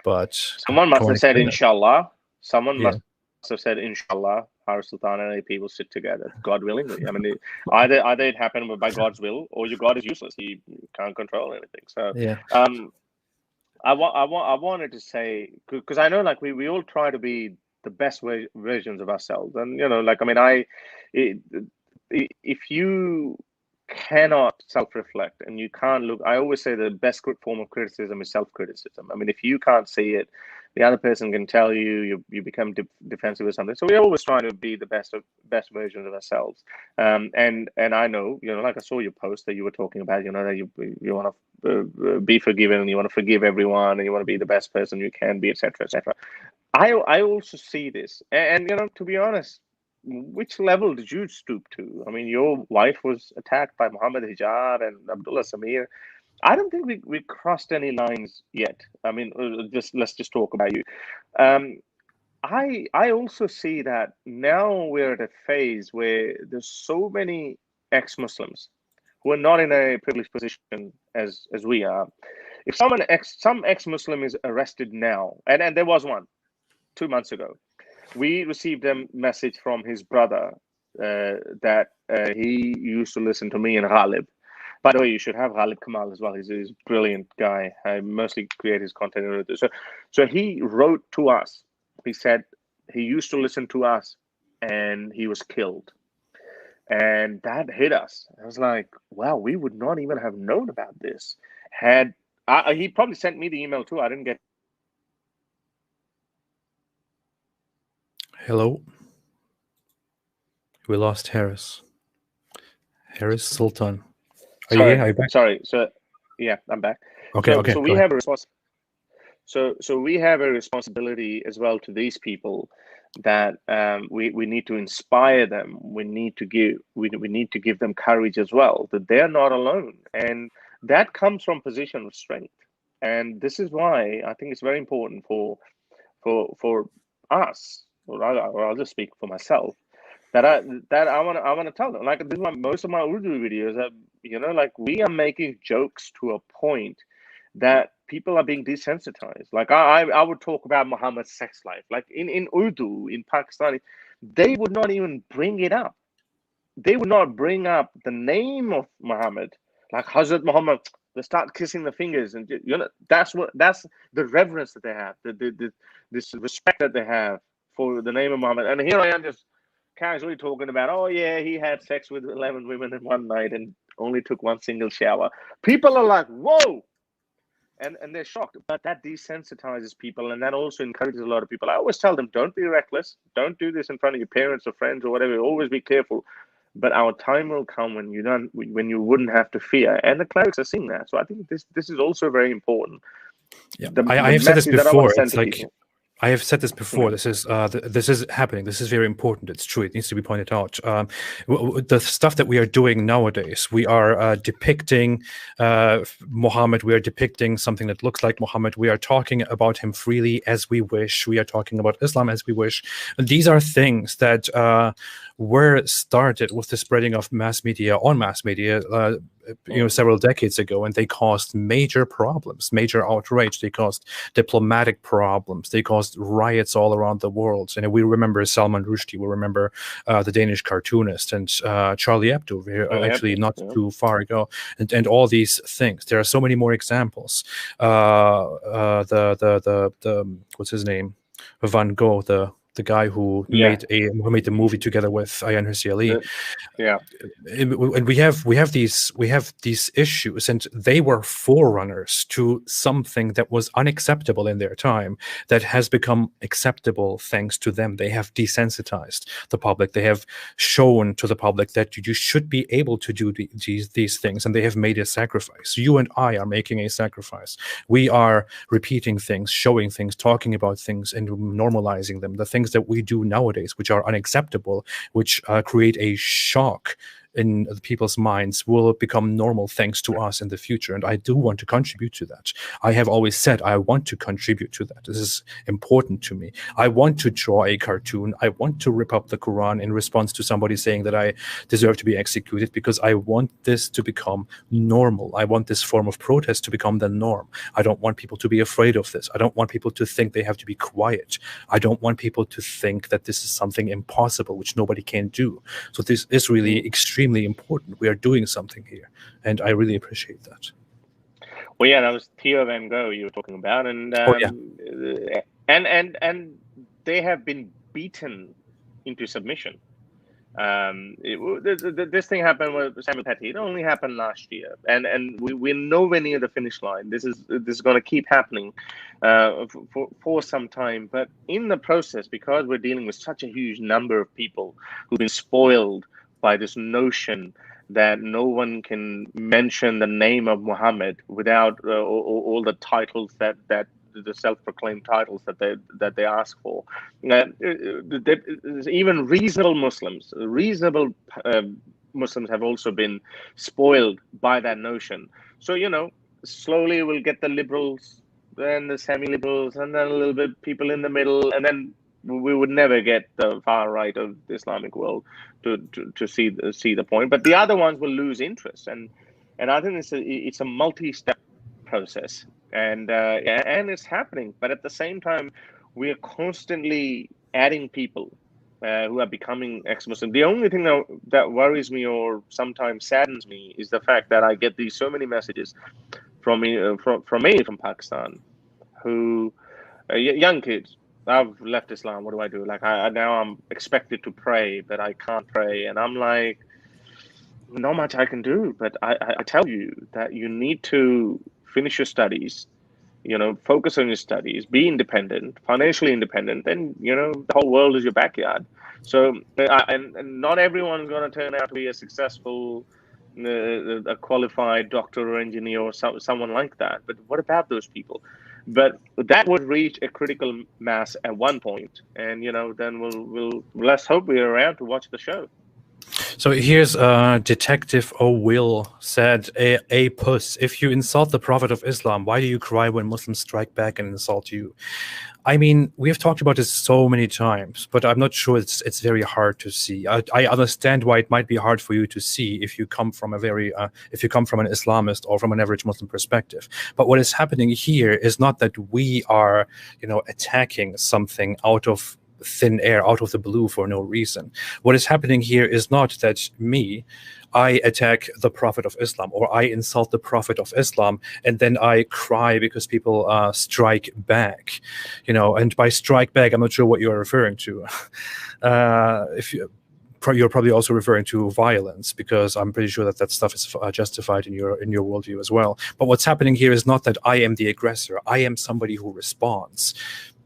But someone must have said, Inshallah. Someone must have said, Inshallah, Harris Sultan and AP will sit together, God willingly. I mean, either it happened by God's will, or your God is useless. He can't control anything. So, I wanted to say, because I know, like, we all try to be the best versions of ourselves, and if you cannot self-reflect and you can't look, I always say the best form of criticism is self-criticism. I mean, if you can't see it, the other person can tell you, you become defensive or something. So we're always trying to be the best versions of ourselves. And I know, like I saw your post that you were talking about, that you want to be forgiven, and you want to forgive everyone, and you want to be the best person you can be, etc., etc. I also see this, and to be honest, which level did you stoop to? I mean, your wife was attacked by Muhammad Hijab and Abdullah Samir. I don't think we crossed any lines yet. I mean, let's just talk about you. I also see that now we're at a phase where there's so many ex-Muslims who are not in a privileged position as we are, if some ex-Muslim is arrested now, and there was one 2 months ago, we received a message from his brother that he used to listen to me and Ghalib. By the way, you should have Ghalib Kamal as well. He's a brilliant guy. I mostly create his content in Urdu. So he wrote to us. He said he used to listen to us and he was killed. And that hit us. I was like, wow, we would not even have known about this. He probably sent me the email too. I didn't get. Hello. We lost Harris. Harris Sultan. Are you here? Are you back? Sorry. So yeah, I'm back. Okay. So we have a So we have a responsibility as well to these people that we need to inspire them. We need to give them courage as well, that they're not alone, and that comes from position of strength. And this is why I think it's very important for us, or I'll just speak for myself, that I want to tell them. Like, this is why most of my Urdu videos are, like, we are making jokes to a point that people are being desensitized. Like, I would talk about Muhammad's sex life. Like in Urdu, in Pakistani, they would not even bring it up. They would not bring up the name of Muhammad. Like Hazrat Muhammad, they start kissing the fingers, and that's the reverence that they have, this respect that they have for the name of Muhammad. And here I am just casually talking about, oh yeah, he had sex with 11 women in one night and only took one single shower. People are like, whoa. And they're shocked, but that desensitizes people, and that also encourages a lot of people. I always tell them, don't be reckless, don't do this in front of your parents or friends or whatever. Always be careful. But our time will come when you wouldn't have to fear, and the clerics are seeing that. So I think this is also very important. Yeah, I have said this before. It's like people. I have said this before. Mm-hmm. This is happening. This is very important. It's true. It needs to be pointed out. The stuff that we are doing nowadays, we are depicting Muhammad. We are depicting something that looks like Muhammad. We are talking about him freely as we wish. We are talking about Islam as we wish. And these are things that were started with the spreading of mass media several decades ago, and they caused major problems, major outrage. They caused diplomatic problems. They caused riots all around the world. And we remember Salman Rushdie. We remember the Danish cartoonist, and Charlie Hebdo, not too far ago, and all these things. There are so many more examples. The what's his name? Van Gogh, the guy who made the movie together with Ayaan Hirsi Ali. And we have these issues, and they were forerunners to something that was unacceptable in their time that has become acceptable thanks to them. They have desensitized the public. They have shown to the public that you should be able to do these things, and they have made a sacrifice. You and I are making a sacrifice. We are repeating things, showing things, talking about things, and normalizing them. The things that we do nowadays, which are unacceptable, which create a shock in people's minds, will become normal thanks to us in the future. And I do want to contribute to that. I have always said I want to contribute to that. This is important to me. I want to draw a cartoon. I want to rip up the Quran in response to somebody saying that I deserve to be executed, because I want this to become normal. I want this form of protest to become the norm. I don't want people to be afraid of this. I don't want people to think they have to be quiet. I don't want people to think that this is something impossible, which nobody can do. So this is really extremely important. We are doing something here, and I really appreciate that. Well, yeah, that was Theo Van Gogh you were talking about, and and they have been beaten into submission. This thing happened with Samuel Paty. It only happened last year, and we're nowhere near the finish line. This is going to keep happening for some time. But in the process, because we're dealing with such a huge number of people who've been spoiled by this notion that no one can mention the name of Muhammad without all the titles that the self-proclaimed titles that they ask for. Even reasonable Muslims have also been spoiled by that notion. So slowly we'll get the liberals, then the semi-liberals, and then a little bit people in the middle, and then we would never get the far right of the Islamic world to see the point. But the other ones will lose interest, and I think it's a multi-step process, and it's happening. But at the same time, we are constantly adding people who are becoming ex-Muslim. The only thing that worries me or sometimes saddens me is the fact that I get these so many messages from from Pakistan, who young kids. I've left Islam. What do I do? Like now I'm expected to pray, but I can't pray, and I'm like, not much I can do. But I tell you that you need to finish your studies, focus on your studies, be independent, financially independent, then, the whole world is your backyard. So, and not everyone's going to turn out to be a successful, a qualified doctor or engineer or someone like that. But what about those people? But that would reach a critical mass at one point, and then let's hope we're around to watch the show. So here's Detective O'Will said, a puss, if you insult the Prophet of Islam, why do you cry when Muslims strike back and insult you? I mean, we have talked about this so many times, but I'm not sure it's very hard to see. I understand why it might be hard for you to see if you come from if you come from an Islamist or from an average Muslim perspective. But what is happening here is not that we are, attacking something out of thin air, out of the blue for no reason. What is happening here is not that I attack the Prophet of Islam or I insult the Prophet of Islam and then I cry because people strike back, and by strike back, I'm not sure what you're referring to. You're probably also referring to violence, because I'm pretty sure that stuff is justified in your worldview as well. But what's happening here is not that I am the aggressor. I am somebody who responds.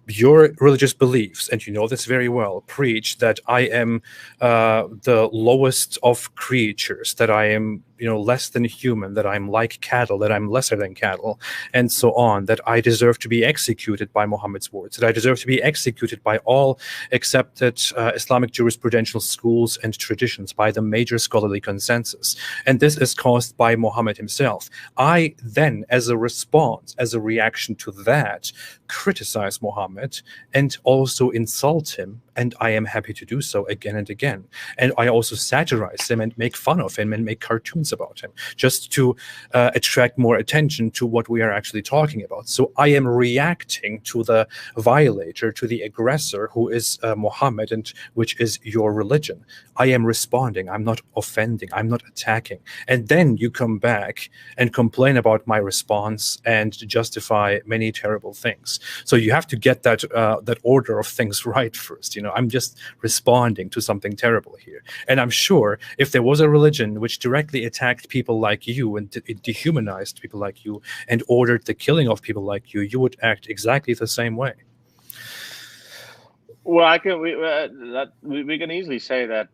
Your religious beliefs, and you know this very well, preach that I am the lowest of creatures, that I am less than human, that I'm like cattle, that I'm lesser than cattle, and so on, that I deserve to be executed by Muhammad's words, that I deserve to be executed by all accepted Islamic jurisprudential schools and traditions, by the major scholarly consensus. And this is caused by Muhammad himself. I then, as a response, as a reaction to that, criticize Muhammad and also insult him, and I am happy to do so again and again. And I also satirize him and make fun of him and make cartoons about him, just to attract more attention to what we are actually talking about. So I am reacting to the violator, to the aggressor, who is Muhammad, and which is your religion. I am responding. I'm not offending. I'm not attacking. And then you come back and complain about my response and justify many terrible things. So you have to get that that order of things right first. I'm just responding to something terrible here. And I'm sure if there was a religion which directly attacked people like you and it dehumanized people like you and ordered the killing of people like you, you would act exactly the same way. Well, we can easily say that,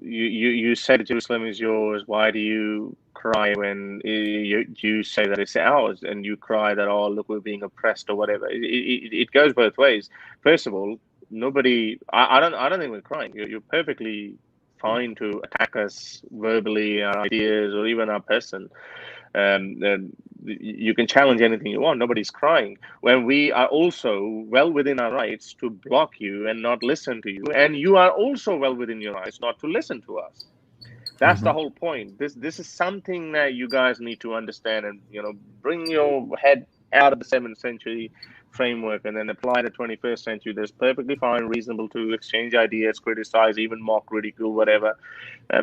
you say that Jerusalem is yours. Why do you cry when you say that it's ours, and you cry that, oh, look, we're being oppressed or whatever? It goes both ways. First of all, I don't think we're crying. You're perfectly fine to attack us verbally, our ideas, or even our person. You can challenge anything you want. Nobody's crying. When we are also well within our rights to block you and not listen to you, and you are also well within your rights not to listen to us. That's the whole point. This is something that you guys need to understand, and bring your head out of the 7th century framework and then apply the 21st century. That's perfectly fine, reasonable to exchange ideas, criticize, even mock, ridicule, whatever.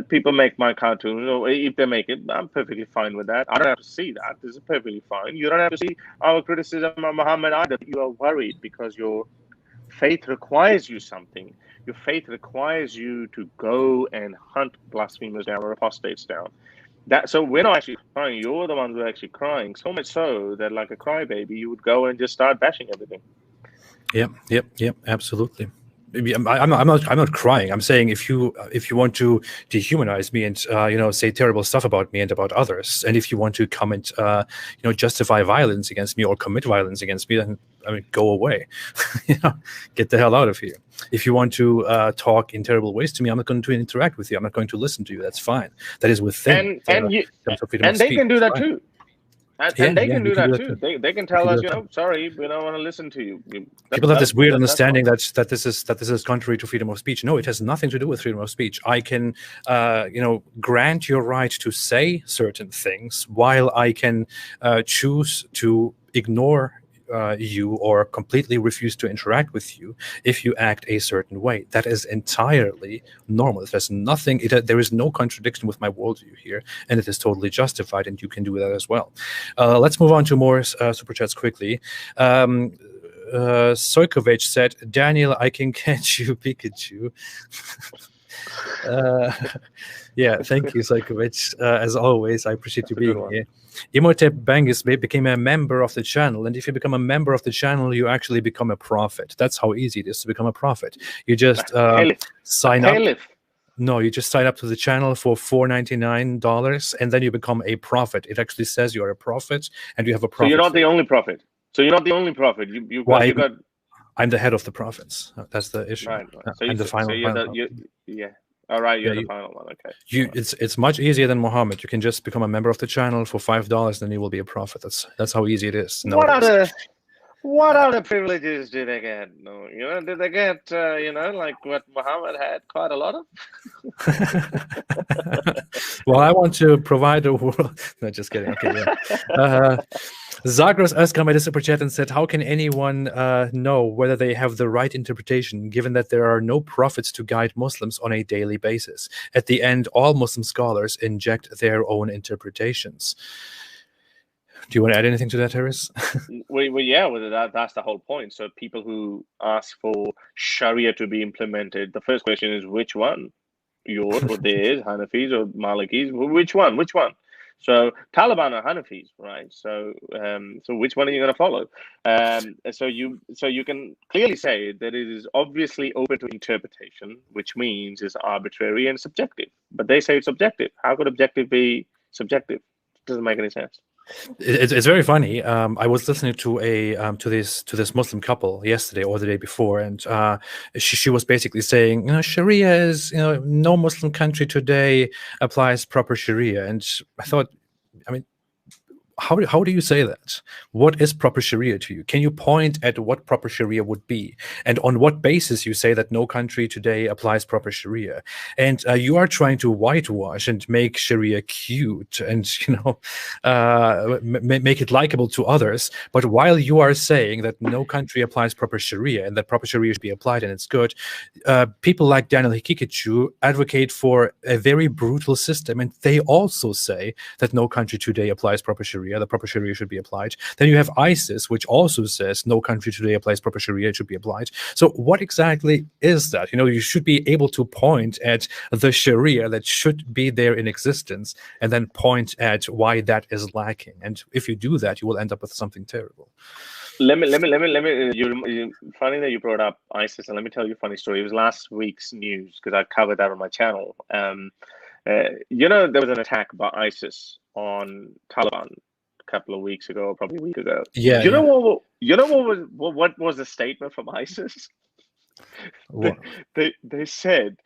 People make my cartoons, or if they make it, I'm perfectly fine with that. I don't have to see that. This is perfectly fine. You don't have to see our criticism of Muhammad either. You are worried because your faith requires you something. Your faith requires you to go and hunt blasphemers down or apostates down. So we're not actually crying. You're the ones who are actually crying. So much so that, like a crybaby, you would go and just start bashing everything. Yep. Absolutely. I'm not crying. I'm saying if you want to dehumanize me and say terrible stuff about me and about others, and if you want to come and justify violence against me or commit violence against me, then go away. Get the hell out of here. If you want to talk in terrible ways to me, I'm not going to interact with you. I'm not going to listen to you. That's fine. That is within. And they can do that too. And they yeah, can you do can do that that too. too. They can You tell can do us, that too. sorry, we don't want to listen to you. People have this weird That's understanding fine. that this is contrary to freedom of speech. No, it has nothing to do with freedom of speech. I can, grant your right to say certain things, while I can choose to ignore you or completely refuse to interact with you if you act a certain way. That is entirely normal. There's nothing. There is no contradiction with my worldview here, and it is totally justified. And you can do that as well. Let's move on to more super chats quickly. Sojkovic said, "Daniel, I can catch you, Pikachu." Yeah, thank you, Sojkovic. As always, I appreciate you That's a good being one. here. Imhotep Bangis became a member of the channel, and if you become a member of the channel, you actually become a prophet. That's how easy it is to become a prophet. You just sign up. No, you just sign up to the channel for $4.99, and then you become a prophet. It actually says you are a prophet, and you have a prophet. So you're not the only prophet. You got. I'm the head of the prophets. That's the issue. Right. So I'm the final. Yeah. All right, you're Yeah, the final one. Okay. It's much easier than Muhammad. You can just become a member of the channel for $5, then you will be a prophet. That's how easy it is nowadays. What other privileges do they get? No, did they get like what Muhammad had? Quite a lot of. Well, I want to provide a world. No, just kidding. Okay, yeah. Zagros Özkan made a super chat and said, "How can anyone know whether they have the right interpretation, given that there are no prophets to guide Muslims on a daily basis? At the end, all Muslim scholars inject their own interpretations." Do you want to add anything to that, Harris? That's the whole point. So people who ask for Sharia to be implemented, the first question is which one? Yours or theirs, Hanafis or Malikis? Which one? Which one? So Taliban are Hanafis, right? So which one are you going to follow? So you can clearly say that it is obviously open to interpretation, which means it's arbitrary and subjective. But they say it's objective. How could objective be subjective? It doesn't make any sense. It's very funny. I was listening to this Muslim couple yesterday or the day before, and she was basically saying, Sharia is, no Muslim country today applies proper Sharia. And I thought, I mean, how do you say that? What is proper Sharia to you? Can you point at what proper Sharia would be, and on what basis you say that no country today applies proper Sharia? And you are trying to whitewash and make Sharia cute and make it likable to others. But while you are saying that no country applies proper Sharia and that proper Sharia should be applied and it's good, people like Daniel Hikikachu advocate for a very brutal system, and they also say that no country today applies proper Sharia. The proper Sharia should be applied. Then you have ISIS, which also says no country today applies proper Sharia, it should be applied. So what exactly is that? You should be able to point at the Sharia that should be there in existence and then point at why that is lacking. And if you do that, you will end up with something terrible. Let me. Funny that you brought up ISIS, and let me tell you a funny story. It was last week's news because I covered that on my channel. There was an attack by ISIS on Taliban a couple of weeks ago, probably a week ago. Yeah. What was the statement from ISIS? They said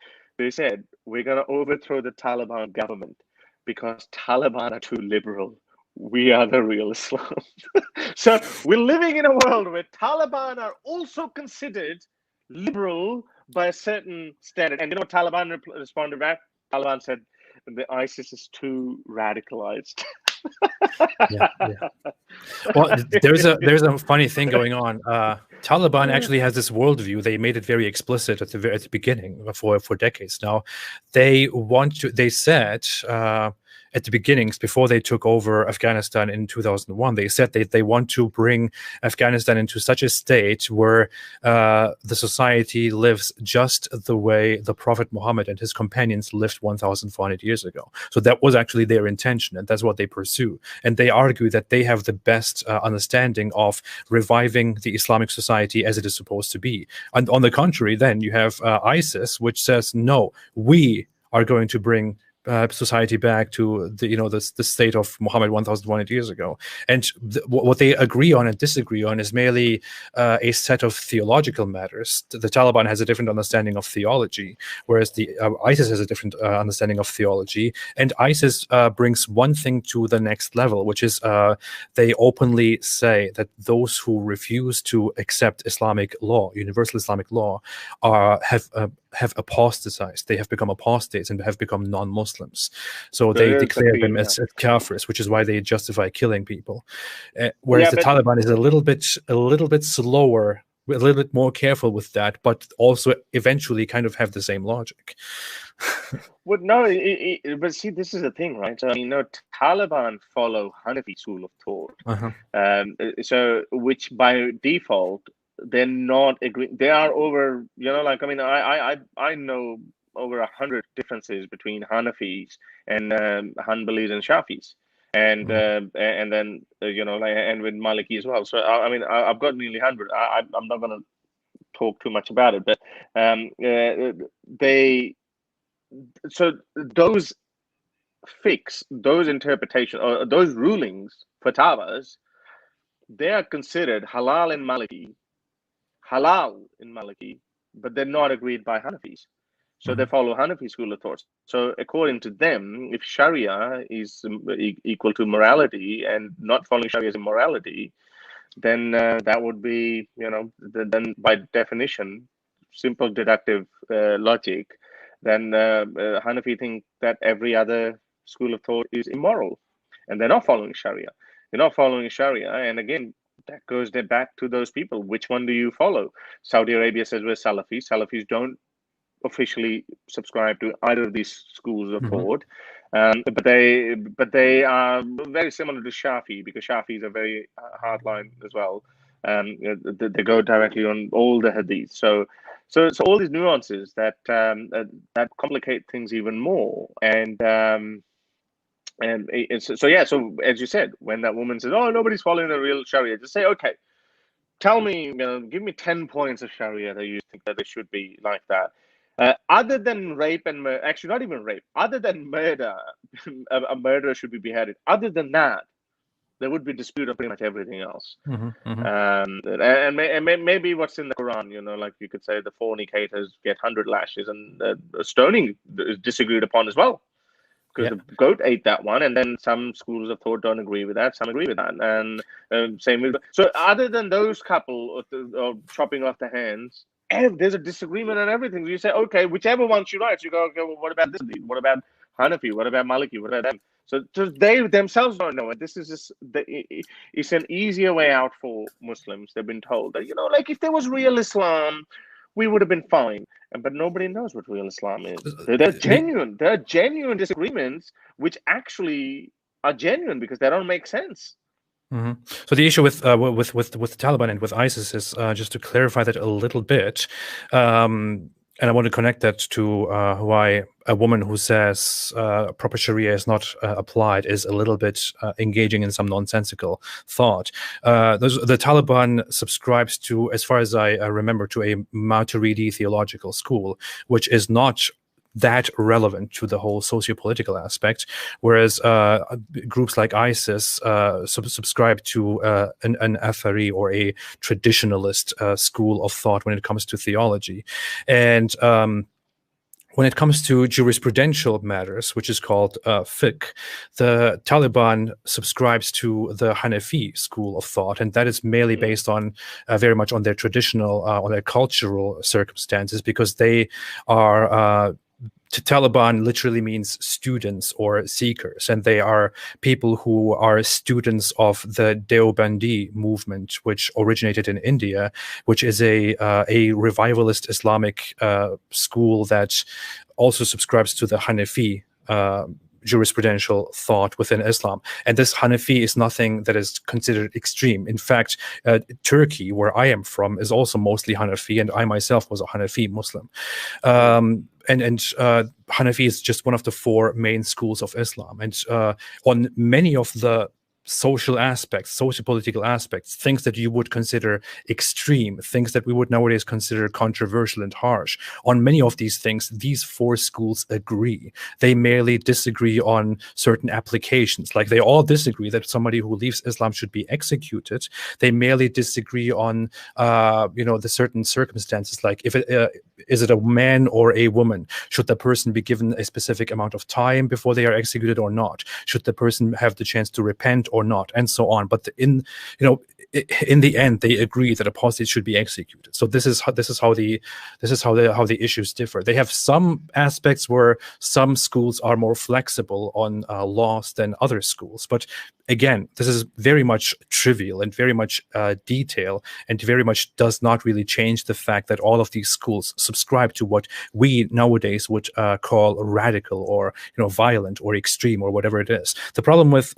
we're going to overthrow the Taliban government because Taliban are too liberal. We are the real Islam. So we're living in a world where Taliban are also considered liberal by a certain standard. And Taliban responded back? Taliban said the ISIS is too radicalized. Yeah. Well, there's a funny thing going on. Taliban actually has this worldview. They made it very explicit at the beginning for decades now. They said at the beginnings, before they took over Afghanistan in 2001, they said they want to bring Afghanistan into such a state where the society lives just the way the Prophet Muhammad and his companions lived 1,400 years ago. So that was actually their intention, and that's what they pursue. And they argue that they have the best understanding of reviving the Islamic society as it is supposed to be. And on the contrary, then you have ISIS, which says, no, we are going to bring society back to the state of Muhammad 1,100 years ago. And what they agree on and disagree on is merely a set of theological matters. The Taliban has a different understanding of theology, whereas the ISIS has a different understanding of theology. And ISIS brings one thing to the next level, which is they openly say that those who refuse to accept Islamic law, universal Islamic law, have apostatized. They have become apostates and have become non-Muslims. So they declare them as kafirs, which is why they justify killing people. Whereas the Taliban is a little bit slower, a little bit more careful with that, but also eventually kind of have the same logic. Well, no, but see, this is the thing, right? So, Taliban follow Hanafi school of thought, so which by default they're not agreeing. They are over, I know over 100 differences between Hanafis and Hanbalis and Shafis, and then and with Maliki as well. So I've got nearly 100. I'm not going to talk too much about it, but so those interpretations or those rulings, fatwas, they are considered halal in Maliki, but they're not agreed by Hanafis. So they follow Hanafi school of thought. So according to them, if Sharia is equal to morality and not following Sharia is immorality, then that would be, then by definition, simple deductive logic, then Hanafi think that every other school of thought is immoral, and they're not following Sharia. They're not following Sharia, and again, that goes back to those people. Which one do you follow? Saudi Arabia says we're Salafis. Salafis don't officially subscribe to either of these schools of thought, but they are very similar to Shafi, because Shafis are very hardline as well. They go directly on all the hadith. So all these nuances that complicate things even more. So as you said, when that woman says, "Oh, nobody's following the real Sharia," just say, "Okay, tell me, give me 10 points of Sharia that you think that it should be like that." Other than rape and actually not even rape, other than murder, a murderer should be beheaded. Other than that, there would be dispute of pretty much everything else. And maybe what's in the Quran, like you could say the fornicators get 100 lashes, and stoning is disagreed upon as well, because the goat ate that one, and then some schools of thought don't agree with that, some agree with that, and same with. So other than those couple of chopping off the hands, and there's a disagreement on everything. So you say, okay, whichever one she writes, you go, okay, well, what about this? What about Hanafi? What about Maliki? What about them? So they themselves don't know it. This is just it's an easier way out for Muslims. They've been told that, like if there was real Islam, we would have been fine. But nobody knows what real Islam is. There are genuine disagreements, which actually are genuine because they don't make sense. So the issue with the Taliban and with ISIS is, just to clarify that a little bit, and I want to connect that to why a woman who says proper Sharia is not applied is a little bit engaging in some nonsensical thought. The Taliban subscribes to, as far as I remember, to a Maturidi theological school, which is not that relevant to the whole socio-political aspect, whereas groups like ISIS subscribe to an Athari or a traditionalist school of thought when it comes to theology. And when it comes to jurisprudential matters, which is called fiqh, the Taliban subscribes to the Hanafi school of thought, and that is mainly based on very much on their traditional, on their cultural circumstances, because they are Taliban literally means students or seekers, and they are people who are students of the Deobandi movement, which originated in India, which is a revivalist Islamic school that also subscribes to the Hanafi jurisprudential thought within Islam. And this Hanafi is nothing that is considered extreme. In fact, Turkey, where I am from, is also mostly Hanafi, and I myself was a Hanafi Muslim. And Hanafi is just one of the four main schools of Islam. And on many of the social aspects, social political aspects, things that you would consider extreme, things that we would nowadays consider controversial and harsh. On many of these things, these four schools agree. They merely disagree on certain applications. Like they all disagree that somebody who leaves Islam should be executed. They merely disagree on, the certain circumstances, like if it is it a man or a woman? Should the person be given a specific amount of time before they are executed or not? Should the person have the chance to repent or not, and so on? But in the end, they agree that apostate should be executed. So this is how the issues differ. They have some aspects where some schools are more flexible on laws than other schools, but again, this is very much trivial and very much detail, and very much does not really change the fact that all of these schools subscribe to what we nowadays would call radical or violent or extreme or whatever it is. The problem with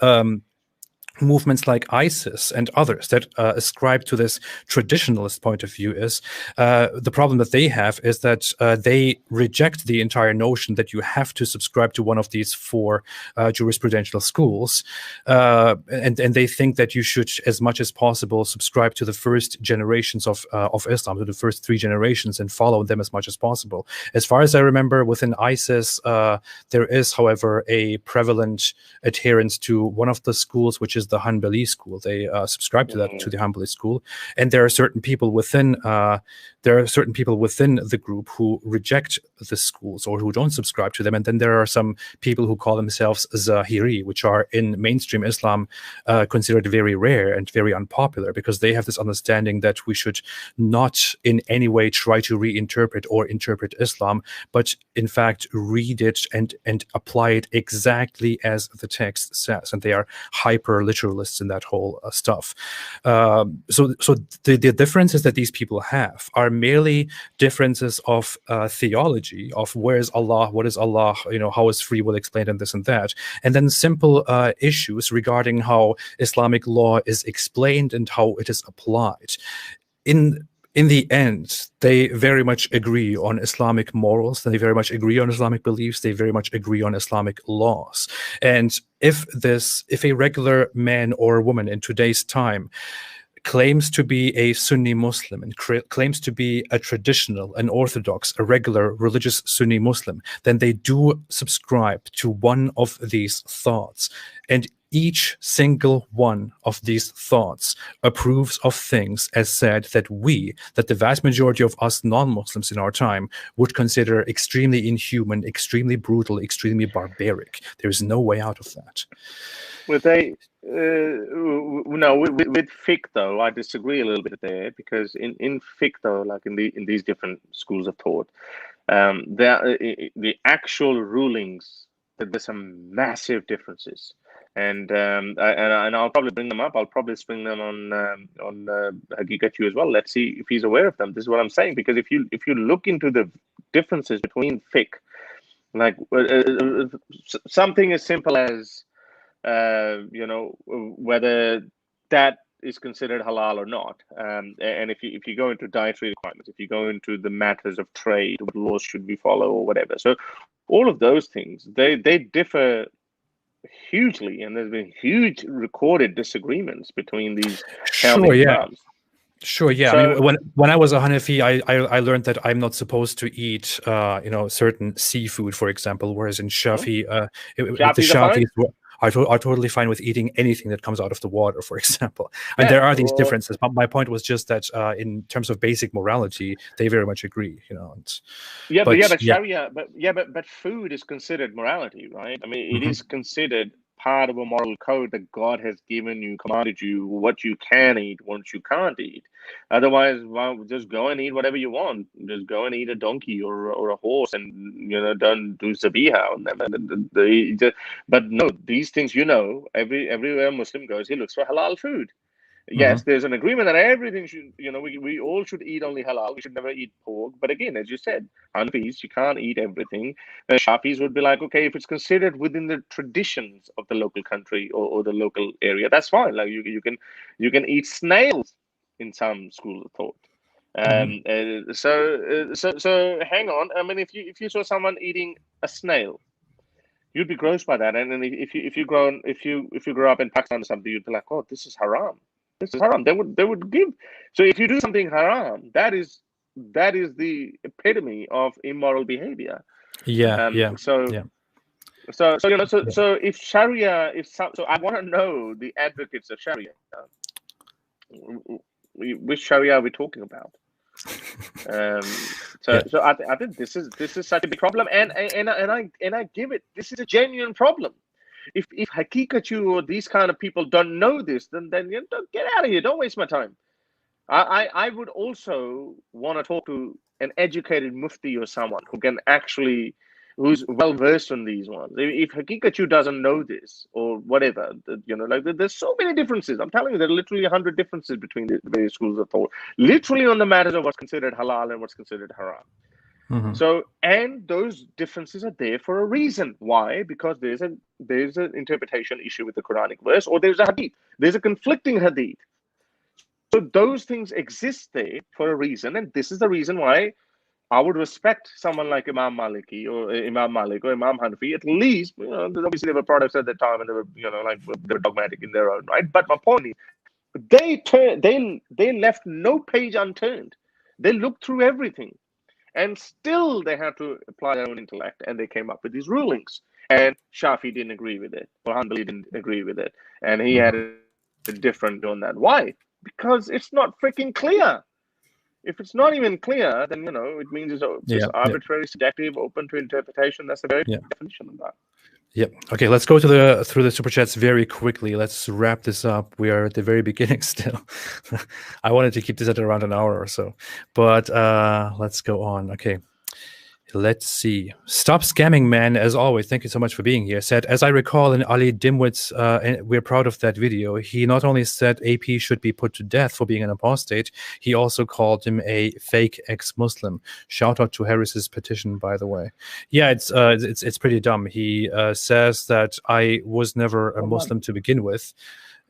movements like ISIS and others that ascribe to this traditionalist point of view is the problem that they have is that they reject the entire notion that you have to subscribe to one of these four jurisprudential schools, and they think that you should, as much as possible, subscribe to the first generations of Islam, to the first three generations, and follow them as much as possible. As far as I remember, within ISIS, there is, however, a prevalent adherence to one of the schools, which is the Hanbali school. They subscribe to that, to the Hanbali school, and there are certain people within the group who reject the schools or who don't subscribe to them, and then there are some people who call themselves Zahiri, which are in mainstream Islam considered very rare and very unpopular, because they have this understanding that we should not in any way try to reinterpret or interpret Islam, but in fact read it and apply it exactly as the text says, and they are hyper literalists in that whole stuff. So the differences that these people have are merely differences of theology, of where is Allah, what is Allah, how is free will explained, and this and that, and then simple issues regarding how Islamic law is explained and how it is applied. In the end, they very much agree on Islamic morals. They very much agree on Islamic beliefs. They very much agree on Islamic laws. And if a regular man or woman in today's time claims to be a Sunni Muslim and claims to be a traditional, an orthodox, a regular religious Sunni Muslim, then they do subscribe to one of these thoughts. And each single one of these thoughts approves of things as said that the vast majority of us non-Muslims in our time would consider extremely inhuman, extremely brutal, extremely barbaric. There's no way out of that. With fiqh though, I disagree a little bit there, because in fiqh though, like in these different schools of thought, the actual rulings, there's some massive differences. And I'll probably bring them up. I'll probably spring them on Hagikatu as well. Let's see if he's aware of them. This is what I'm saying, because if you look into the differences between fiqh, like something as simple as whether that is considered halal or not, and if you go into dietary requirements, if you go into the matters of trade, what laws should we follow or whatever, so all of those things, they differ hugely, and there's been huge recorded disagreements between these founding imams. Sure, yeah. So, I mean, when I was a Hanafi, I learned that I'm not supposed to eat, certain seafood, for example. Whereas in Shafi, the Shafis, are totally fine with eating anything that comes out of the water, for example. And there are these differences. But my point was just that in terms of basic morality, they very much agree. But Sharia, but food is considered morality, right? I mean, it is considered part of a moral code that God has given you, commanded you, what you can eat, what you can't eat. Otherwise, well, just go and eat whatever you want. Just go and eat a donkey or a horse, and don't do zabiha on them. But no, these things, everywhere a Muslim goes, he looks for halal food. Yes, there's an agreement that everything should, we all should eat only halal. We should never eat pork. But again, as you said, Hanafis, you can't eat everything. Shafis would be like, okay, if it's considered within the traditions of the local country or the local area, that's fine. Like you can eat snails in some schools of thought. So hang on. I mean, if you saw someone eating a snail, You'd be grossed by that, and then if you grow up in Pakistan or something, you'd be like, oh, this is haram. This is haram. They would give. So if you do something haram, that is the epitome of immoral behavior. Yeah, So if Sharia, so I want to know the advocates of Sharia. Which Sharia are we talking about? So I think this is such a big problem, and I give it. This is a genuine problem. If Hakikatu or these kind of people don't know this, then you don't get out of here. Don't waste my time. I would also want to talk to an educated mufti or someone who can actually, who's well versed on these ones. If Hakikatu doesn't know this or whatever, like there's so many differences. I'm telling you, there are literally 100 differences between the various schools of thought, literally on the matters of what's considered halal and what's considered haram. Mm-hmm. So, and those differences are there for a reason. Why? Because there's an interpretation issue with the Quranic verse, or there's a hadith. There's a conflicting hadith. So those things exist there for a reason, and this is the reason why I would respect someone like Imam Malik or Imam Hanafi. At least, obviously they were products at the time, and they were, they were dogmatic in their own right. But my point is, they left no page unturned. They looked through everything, and still they had to apply their own intellect, and they came up with these rulings. And Shafi didn't agree with it, or Hanbali didn't agree with it, and he had a different on that. Why? Because it's not freaking clear. If it's not even clear, then it means it's just arbitrary, subjective, open to interpretation. That's the very definition of that. Yep. Okay, let's go through the super chats very quickly. Let's wrap this up. We are at the very beginning still. I wanted to keep this at around an hour or so, but let's go on. Okay. Let's see. Stop scamming, man. As always, thank you so much for being here. Said, as I recall in Ali Dimwit's, we're proud of that video, he not only said AP should be put to death for being an apostate, he also called him a fake ex-Muslim. Shout out to Harris's petition, by the way. Yeah, it's pretty dumb. He says that I was never a Muslim to begin with,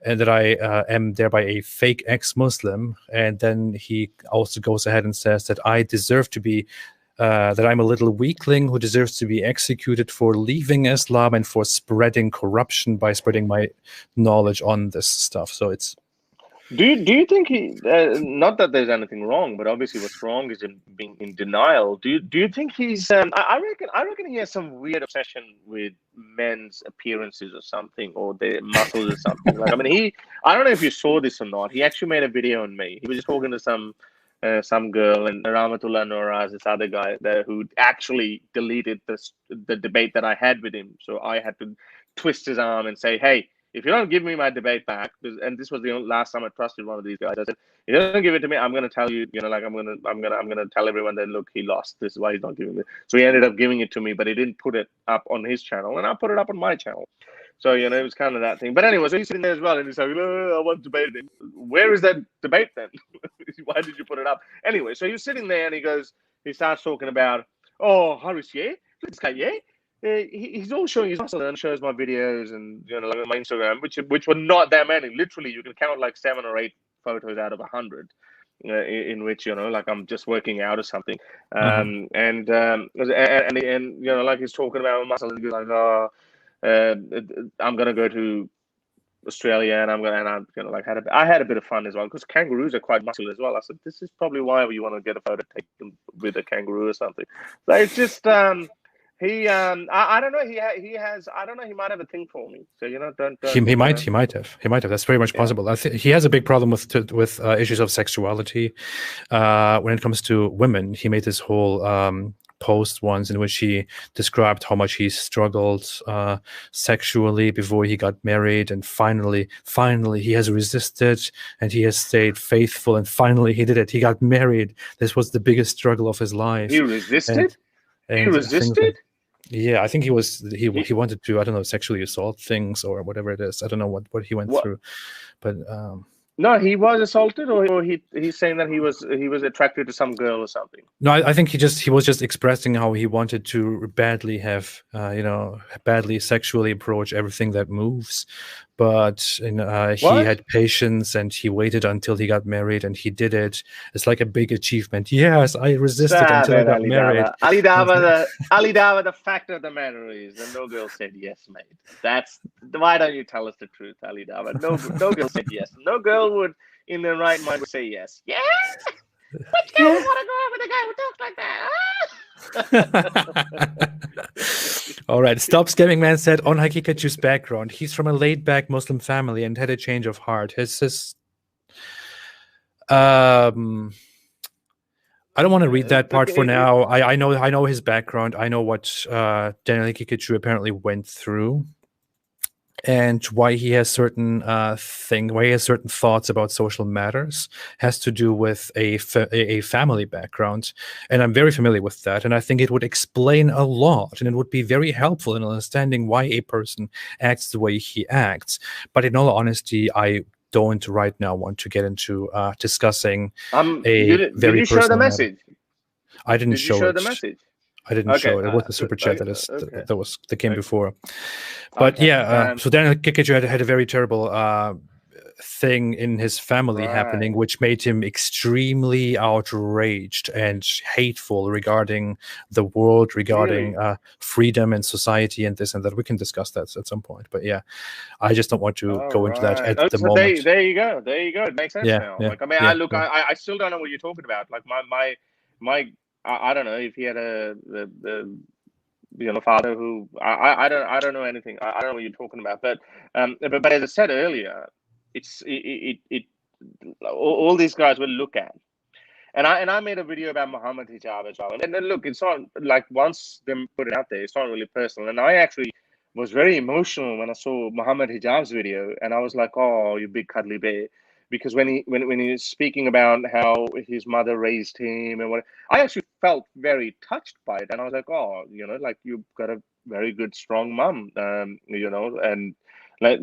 and that I am thereby a fake ex-Muslim. And then he also goes ahead and says that I deserve to be that I'm a little weakling who deserves to be executed for leaving Islam and for spreading corruption by spreading my knowledge on this stuff. So it's. Do you think he? Not that there's anything wrong, but obviously what's wrong is in being in denial. Do you think he's? I reckon he has some weird obsession with men's appearances or something, or their muscles or something. Like, I mean, I don't know if you saw this or not. He actually made a video on me. He was just talking to some girl, and Rahmatullah Noraz, this other guy there, who actually deleted the debate that I had with him. So I had to twist his arm and say, hey, if you don't give me my debate back, and this was the last time I trusted one of these guys, I said, if you don't give it to me, I'm going to tell you, I'm going to tell everyone that, look, he lost. This is why he's not giving it. So he ended up giving it to me, but he didn't put it up on his channel, and I put it up on my channel. So, it was kind of that thing. But anyway, so he's sitting there as well, and he's like, I want to debate it. Where is that debate then? Why did you put it up? Anyway, so he's sitting there, and he starts talking about, oh, Haris, yeah? This guy, yeah? He's all showing his muscle and shows my videos and, like on my Instagram, which were not that many. Literally, you can count like 7 or 8 photos out of 100. In which like I'm just working out or something, and like he's talking about muscle, and he's like, oh, I'm gonna go to Australia, and I had a bit of fun as well, because kangaroos are quite muscular as well. I said, this is probably why you want to get a photo taken with a kangaroo or something. So it's just I don't know. He has. I don't know. He might have a thing for me. So don't. He might have. That's very much possible. I think he has a big problem with issues of sexuality. When it comes to women, he made this whole post once in which he described how much he struggled sexually before he got married, and finally he has resisted and he has stayed faithful, and finally he did it. He got married. This was the biggest struggle of his life. He resisted. He resisted. Yeah, I think he wanted to, I don't know, sexually assault things or whatever it is. I don't know what he went through, but no, he was assaulted, or he's saying that he was attracted to some girl or something. No, I think he was just expressing how he wanted to badly have badly sexually approach everything that moves, but he What? had patience and he waited until he got married and he did it. It's like a big achievement. Yes, I resisted Stop until I it, got Ali married. Dava. Ali I was Dava, like, the fact of the matter is that no girl said yes, mate. That's why don't you tell us the truth, Ali Dava? No girl said yes. No girl would, in their right mind, would say yes. Yeah, which girl yeah. would want to go out with a guy who talks like that? All right, stop scamming, man said on Hakikachu's background. He's from a laid-back Muslim family and had a change of heart. His I don't want to read that part for now. I know his background. I know what Daniel Hakikachu apparently went through, and why he has certain thoughts about social matters has to do with a family background, and I'm very familiar with that, and I think it would explain a lot, and it would be very helpful in understanding why a person acts the way he acts. But in all honesty, I don't right now want to get into discussing a Did very you share the personal matter. message? I didn't Did you show share it. the message? I didn't show Okay. it. It was the super chat Okay. that came Okay. before. But Okay. yeah, so Daniel Kikuchi had a very terrible thing in his family happening, Right. which made him extremely outraged and hateful regarding the world, regarding Really? freedom and society and this and that. We can discuss that at some point. But yeah, I just don't want to All go into that right. at Oh, the so moment. there you go. There you go. It makes sense Yeah, now. yeah, Like, I mean, yeah, yeah. I still don't know what you're talking about. Like I don't know if he had a father who I don't know anything. I don't know what you're talking about. But as I said earlier, it all these guys will look at. And I made a video about Muhammad hijab as well. And then look, it's not like once they put it out there, it's not really personal. And I actually was very emotional when I saw Muhammad hijab's video, and I was like, "Oh, you big cuddly bear," because when he was speaking about how his mother raised him and what, I actually felt very touched by it, and I was like, "Oh, like you've got a very good, strong mom, and like."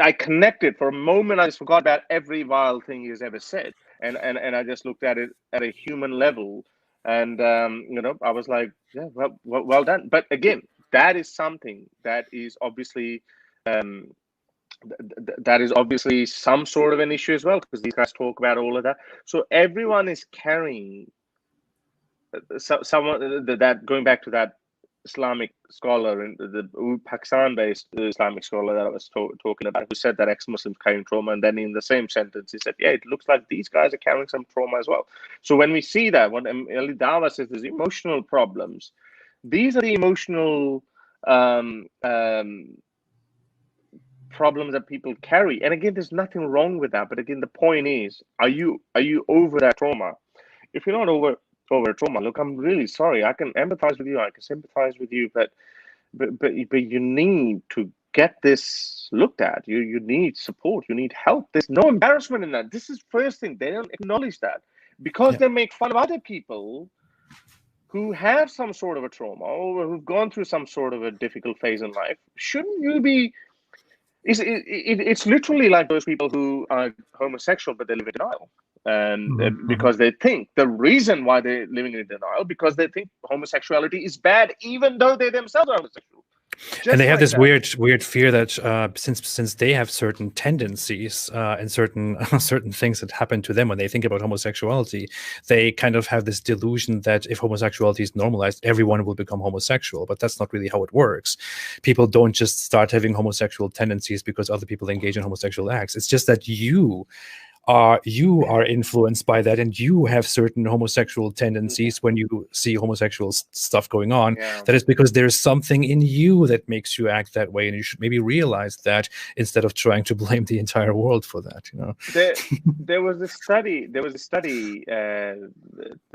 I connected for a moment. I just forgot about every vile thing he's ever said, and I just looked at it at a human level, and I was like, yeah, well done. But again, that is something that is obviously um, that is obviously some sort of an issue as well, because these guys talk about all of that. So everyone is carrying someone that going back to that Islamic scholar and the Pakistan-based Islamic scholar that I was talking about, who said that ex-Muslims carrying trauma, and then in the same sentence he said, "Yeah, it looks like these guys are carrying some trauma as well." So when we see that, when Ali Dawah says there's emotional problems, these are the emotional problems that people carry. And again, there's nothing wrong with that. But again, the point is, are you over that trauma? If you're not over trauma, look, I'm really sorry. I can empathize with you. I can sympathize with you, but you need to get this looked at. You need support. You need help. There's no embarrassment in that. This is first thing. They don't acknowledge that because Yeah. they make fun of other people who have some sort of a trauma or who've gone through some sort of a difficult phase in life. Shouldn't you be? It's literally like those people who are homosexual but they live in denial, and because they think the reason why they're living in denial because they think homosexuality is bad, even though they themselves are homosexual. And they have Like this that. weird fear that since they have certain tendencies and certain certain things that happen to them when they think about homosexuality, they kind of have this delusion that if homosexuality is normalized, everyone will become homosexual. But that's not really how it works. People don't just start having homosexual tendencies because other people engage in homosexual acts. It's just that you are influenced by that, and you have certain homosexual tendencies when you see homosexual stuff going on. Yeah. That is because there's something in you that makes you act that way, and you should maybe realize that instead of trying to blame the entire world for that. There was a study.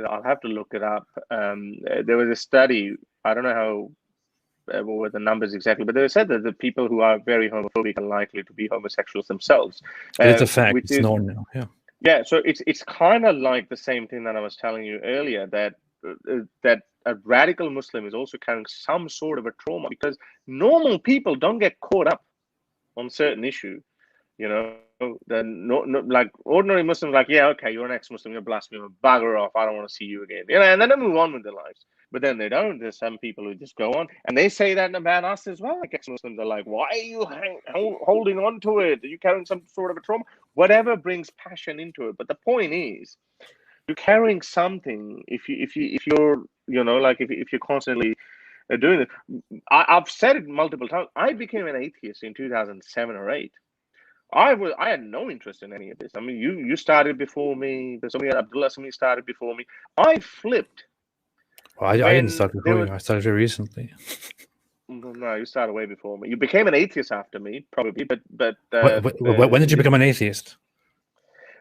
I'll have to look it up. There was a study. I don't know how what were the numbers exactly, but they said that the people who are very homophobic are likely to be homosexuals themselves. It's a fact. Which It's is known now. Yeah. Yeah, so it's kind of like the same thing that I was telling you earlier, that a radical Muslim is also carrying some sort of a trauma, because normal people don't get caught up on certain issue. Then like ordinary Muslims, like, yeah, okay, you're an ex-Muslim, you're a blasphemer, bugger off, I don't want to see you again. And then they move on with their lives. But then they don't. There's some people who just go on, and they say that about us as well. Like ex-Muslims are like, "Why are you holding on to it? Are you carrying some sort of a trauma?" Whatever brings passion into it. But the point is, you're carrying something. If you're like if you're constantly doing it. I've said it multiple times. I became an atheist in 2007 or 8. I had no interest in any of this. I mean, you started before me. There's somebody, Abdullah Sami, started before me. I flipped. Well, I didn't start before you. I started very recently. No, you started way before me. You became an atheist after me, probably. But when did you become an atheist?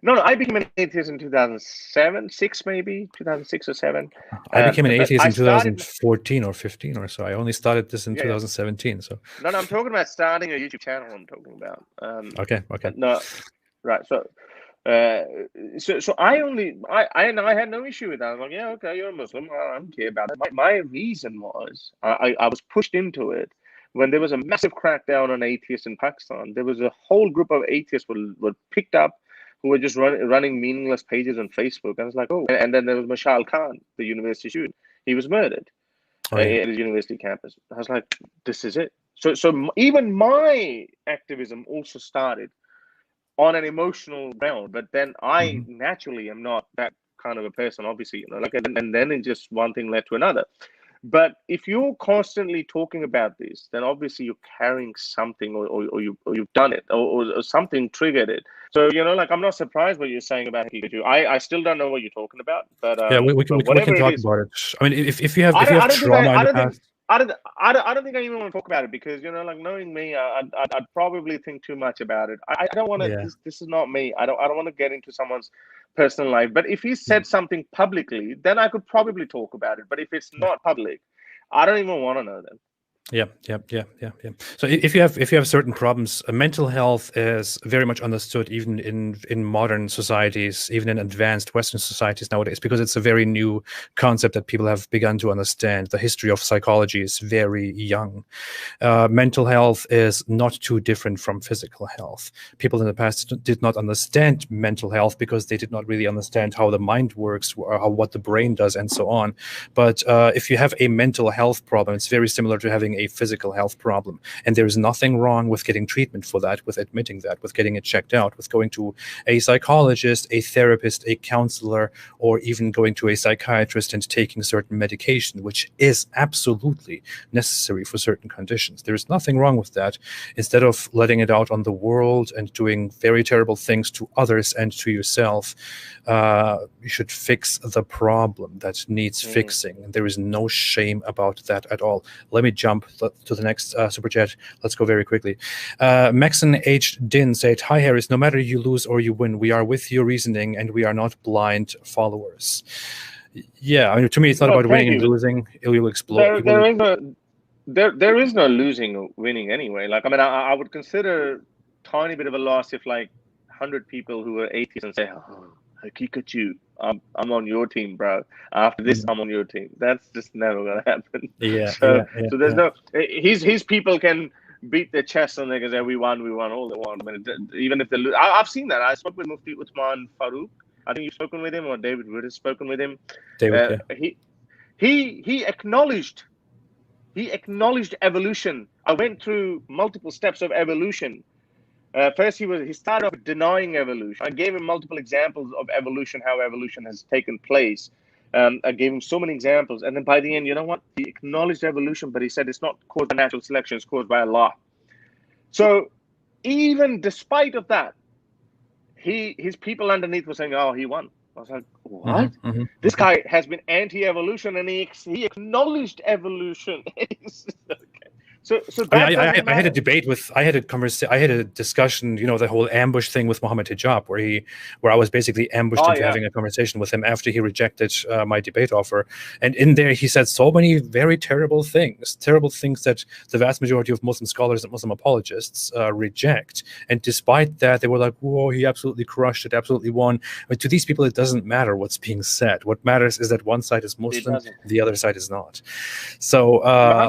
No, I became an atheist in 2007, 6 maybe, 2006 or 7. I became an atheist in 2014 or 15 or so. I only started this in 2017. So no, I'm talking about starting a YouTube channel. I'm talking about. Okay. No, right. So I had no issue with that. I was like, yeah, okay, you're a Muslim. I don't care about it. My reason was I was pushed into it when there was a massive crackdown on atheists in Pakistan. There was a whole group of atheists were picked up who were just running meaningless pages on Facebook. I was like, oh, and then there was Mashal Khan, the university student. He was murdered at his university campus. I was like, this is it. So even my activism also started on an emotional ground, but then I naturally am not that kind of a person, obviously, and then it just one thing led to another. But if you're constantly talking about this, then obviously you're carrying something, or you've done it, or something triggered it. So I'm not surprised what you're saying about Hikaju. I still don't know what you're talking about, but yeah, we can talk about it. I mean, if you have trauma in the past. I don't think I even want to talk about it because knowing me, I'd probably think too much about it. I don't want to. Yeah. This is not me. I don't want to get into someone's personal life. But if he said something publicly, then I could probably talk about it. But if it's not public, I don't even want to know then. Yeah. So if you have certain problems, mental health is very much understood even in modern societies, even in advanced Western societies nowadays, because it's a very new concept that people have begun to understand. The history of psychology is very young. Mental health is not too different from physical health. People in the past did not understand mental health because they did not really understand how the mind works, or what the brain does, and so on. But if you have a mental health problem, it's very similar to having a physical health problem, and there is nothing wrong with getting treatment for that, with admitting that, with getting it checked out, with going to a psychologist, a therapist, a counselor, or even going to a psychiatrist and taking certain medication, which is absolutely necessary for certain conditions. There is nothing wrong with that. Instead of letting it out on the world and doing very terrible things to others and to yourself, you should fix the problem that needs fixing. And there is no shame about that at all. Let me jump to the next super chat. Let's go very quickly. Maxon H. Din said, "Hi Harris, no matter you lose or you win, we are with your reasoning and we are not blind followers." Yeah, I mean, to me, it's not about winning and losing. It will explode. There is no losing or winning anyway. I would consider tiny bit of a loss if 100 people who are atheists and say, "Oh, Hikaju, I'm on your team, bro. After this, I'm on your team." That's just never gonna happen. So there's no. His people can beat their chest and they can say, we won all they want. I mean, even if they lose, I've seen that. I spoke with Mufti Uthman Farooq. I think you've spoken with him, or David Wood has spoken with him. David, he acknowledged evolution. I went through multiple steps of evolution. First, he started off denying evolution. I gave him multiple examples of evolution, how evolution has taken place. I gave him so many examples. And then by the end, you know what? He acknowledged evolution, but he said it's not caused by natural selection, it's caused by Allah. So even despite of that, his people underneath were saying, oh, he won. I was like, what? This guy has been anti-evolution, and he acknowledged evolution. Okay. So I had a debate I had a discussion, the whole ambush thing with Mohammed Hijab, where I was basically ambushed into having a conversation with him after he rejected my debate offer. And in there, he said so many very terrible things that the vast majority of Muslim scholars and Muslim apologists reject. And despite that, they were like, whoa, he absolutely crushed it, absolutely won. But to these people, it doesn't matter what's being said. What matters is that one side is Muslim, the other side is not. So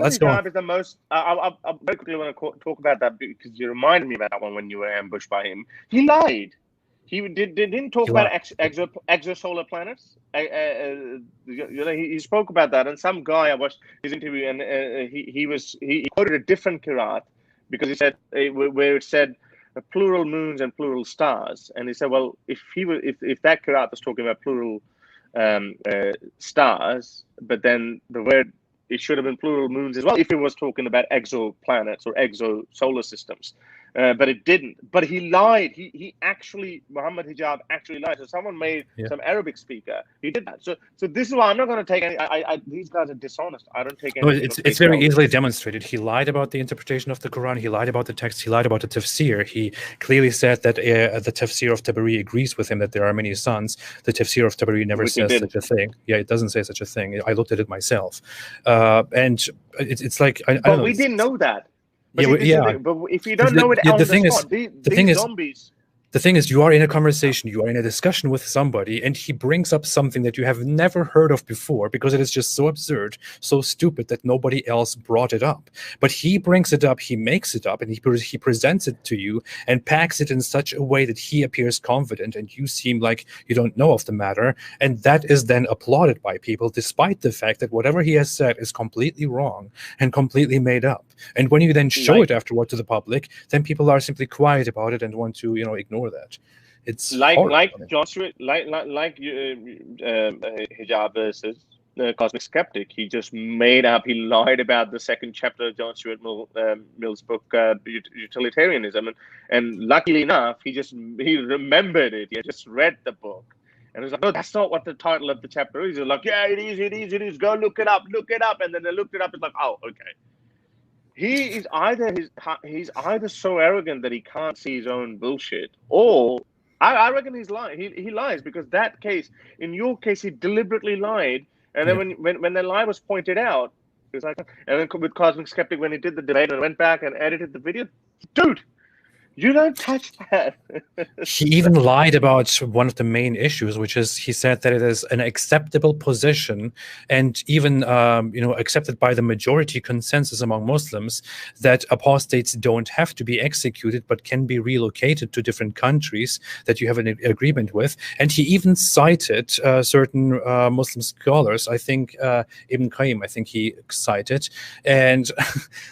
let's go on. Is the most... I very quickly want to talk about that because you reminded me about that one when you were ambushed by him. He lied. He didn't talk He about lied. exosolar planets. He spoke about that, and some guy, I watched his interview, and he quoted a different Qur'an because he said where it said plural moons and plural stars, and he said, well, if that Qur'an was talking about plural stars, but then the word, it should have been plural moons as well if it was talking about exoplanets or exosolar systems. But it didn't. But he lied. He actually, Muhammad Hijab actually lied. So someone made some Arabic speaker. He did that. So this is why I'm not going to take any. These guys are dishonest. I don't take any. No, it's very easily demonstrated. He lied about the interpretation of the Quran. He lied about the text. He lied about the tafsir. He clearly said that the tafsir of Tabari agrees with him that there are many suns. The tafsir of Tabari never says such a thing. Yeah, it doesn't say such a thing. I looked at it myself, and it's like I don't know. We didn't know that. But But if you don't know it on the spot, these zombies. The thing is, you are in a conversation, you are in a discussion with somebody, and he brings up something that you have never heard of before because it is just so absurd, so stupid that nobody else brought it up. But he brings it up, he makes it up, and he presents it to you and packs it in such a way that he appears confident and you seem like you don't know of the matter. And that is then applauded by people, despite the fact that whatever he has said is completely wrong and completely made up. And when you then show it afterward to the public, then people are simply quiet about it and want to, ignore that. It's like John Stewart, like Hijab versus Cosmic Skeptic. He just made up. He lied about the second chapter of John Stuart Mill's book, Utilitarianism, and luckily enough, he remembered it. He had just read the book. And he was like, no, that's not what the title of the chapter is. He's like, yeah, it is. Go look it up. And then they looked it up. It's like, oh, okay. He's either so arrogant that he can't see his own bullshit, or I reckon he's lying. He lies because in your case, he deliberately lied. And then when the lie was pointed out, it was like, and then with Cosmic Skeptic, when he did the debate and went back and edited the video, dude, you don't touch that. He even lied about one of the main issues, which is he said that it is an acceptable position and even accepted by the majority consensus among Muslims that apostates don't have to be executed but can be relocated to different countries that you have an agreement with. And he even cited certain Muslim scholars. I think Ibn Qayyim, I think he cited, and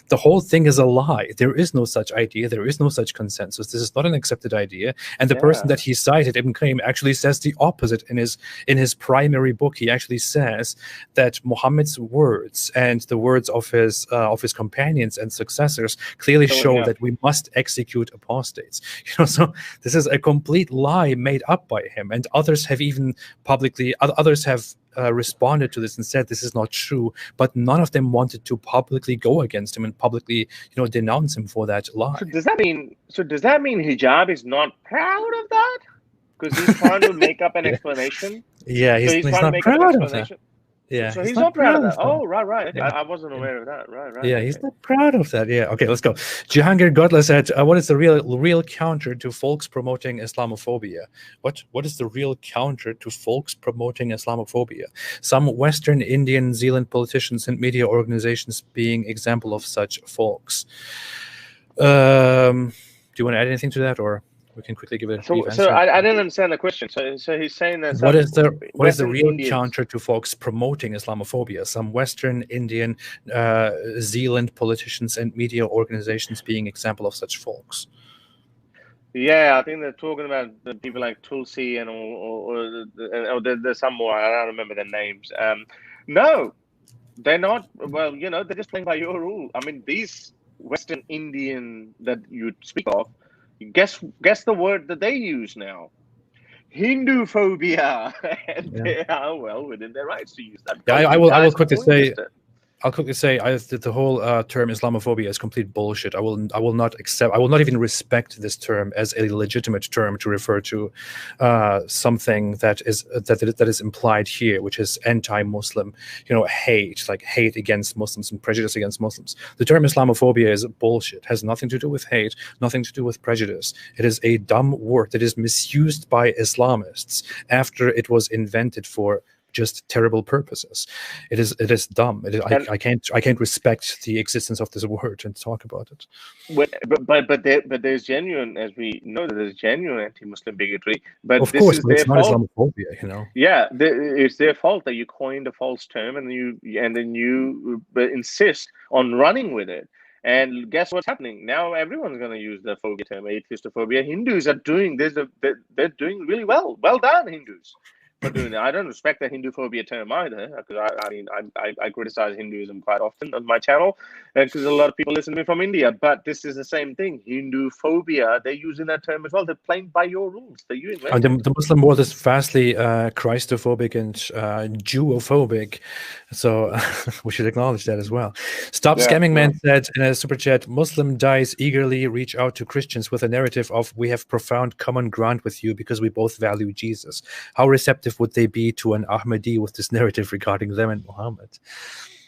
the whole thing is a lie. There is no such idea. There is no such consensus. This is not an accepted idea. And the person that he cited, Ibn Qayyim, actually says the opposite in his primary book. He actually says that Muhammad's words and the words of his companions and successors clearly show that we must execute apostates. So this is a complete lie made up by him. And others have even responded to this and said this is not true, but none of them wanted to publicly go against him and publicly, denounce him for that lie. So does that mean Hijab is not proud of that? Because he's trying to make up an explanation. Yeah, he's not proud of that. Yeah, so he's not proud of that. Oh, right. Yeah. I wasn't aware of that. Right. Yeah, he's not proud of that. Yeah. Okay, let's go. Jihangir Godla said, "What is the real counter to folks promoting Islamophobia? What is the real counter to folks promoting Islamophobia? Some Western, Indian, Zealand politicians and media organizations being example of such folks." Do you want to add anything to that, or we can quickly give it a brief answer? So I didn't understand the question. So he's saying that what is the real counter to folks promoting Islamophobia? Some Western, Indian, Zealand politicians and media organizations being example of such folks. Yeah, I think they're talking about the people like Tulsi and or there's some more. I don't remember their names. No, they're not. Well, they're just playing by your rule. I mean, these Western Indian that you speak of, guess the word that they use now. Hindu phobia. And they are well within their rights to use that. Yeah, I will quickly say I'll quickly say that the whole term Islamophobia is complete bullshit. I will not accept. I will not even respect this term as a legitimate term to refer to something that is implied here, which is anti-Muslim, hate, like hate against Muslims and prejudice against Muslims. The term Islamophobia is bullshit. It has nothing to do with hate, nothing to do with prejudice. It is a dumb word that is misused by Islamists after it was invented for just terrible purposes. It is dumb. And I can't respect the existence of this word and talk about it. but there's genuine, as we know, that there's genuine anti-Muslim bigotry. But Of this course, is but their it's not fault. Islamophobia, you know. Yeah, it's their fault that you coined a false term and then you insist on running with it. And guess what's happening now? Everyone's going to use the phobia term, atheistophobia. Hindus are doing this; they're doing really well. Well done, Hindus, for doing that. I don't respect the Hindu phobia term either, because I criticize Hinduism quite often on my channel, because a lot of people listen to me from India. But this is the same thing, Hindu phobia. They're using that term as well. They're playing by your rules that you And invented. the Muslim world is vastly Christophobic and Jewophobic, so we should acknowledge that as well. Stop Scamming Man said in a super chat, Muslim dies eagerly reach out to Christians with a narrative of we have profound common ground with you because we both value Jesus. How receptive would they be to an Ahmadi with this narrative regarding them and Muhammad?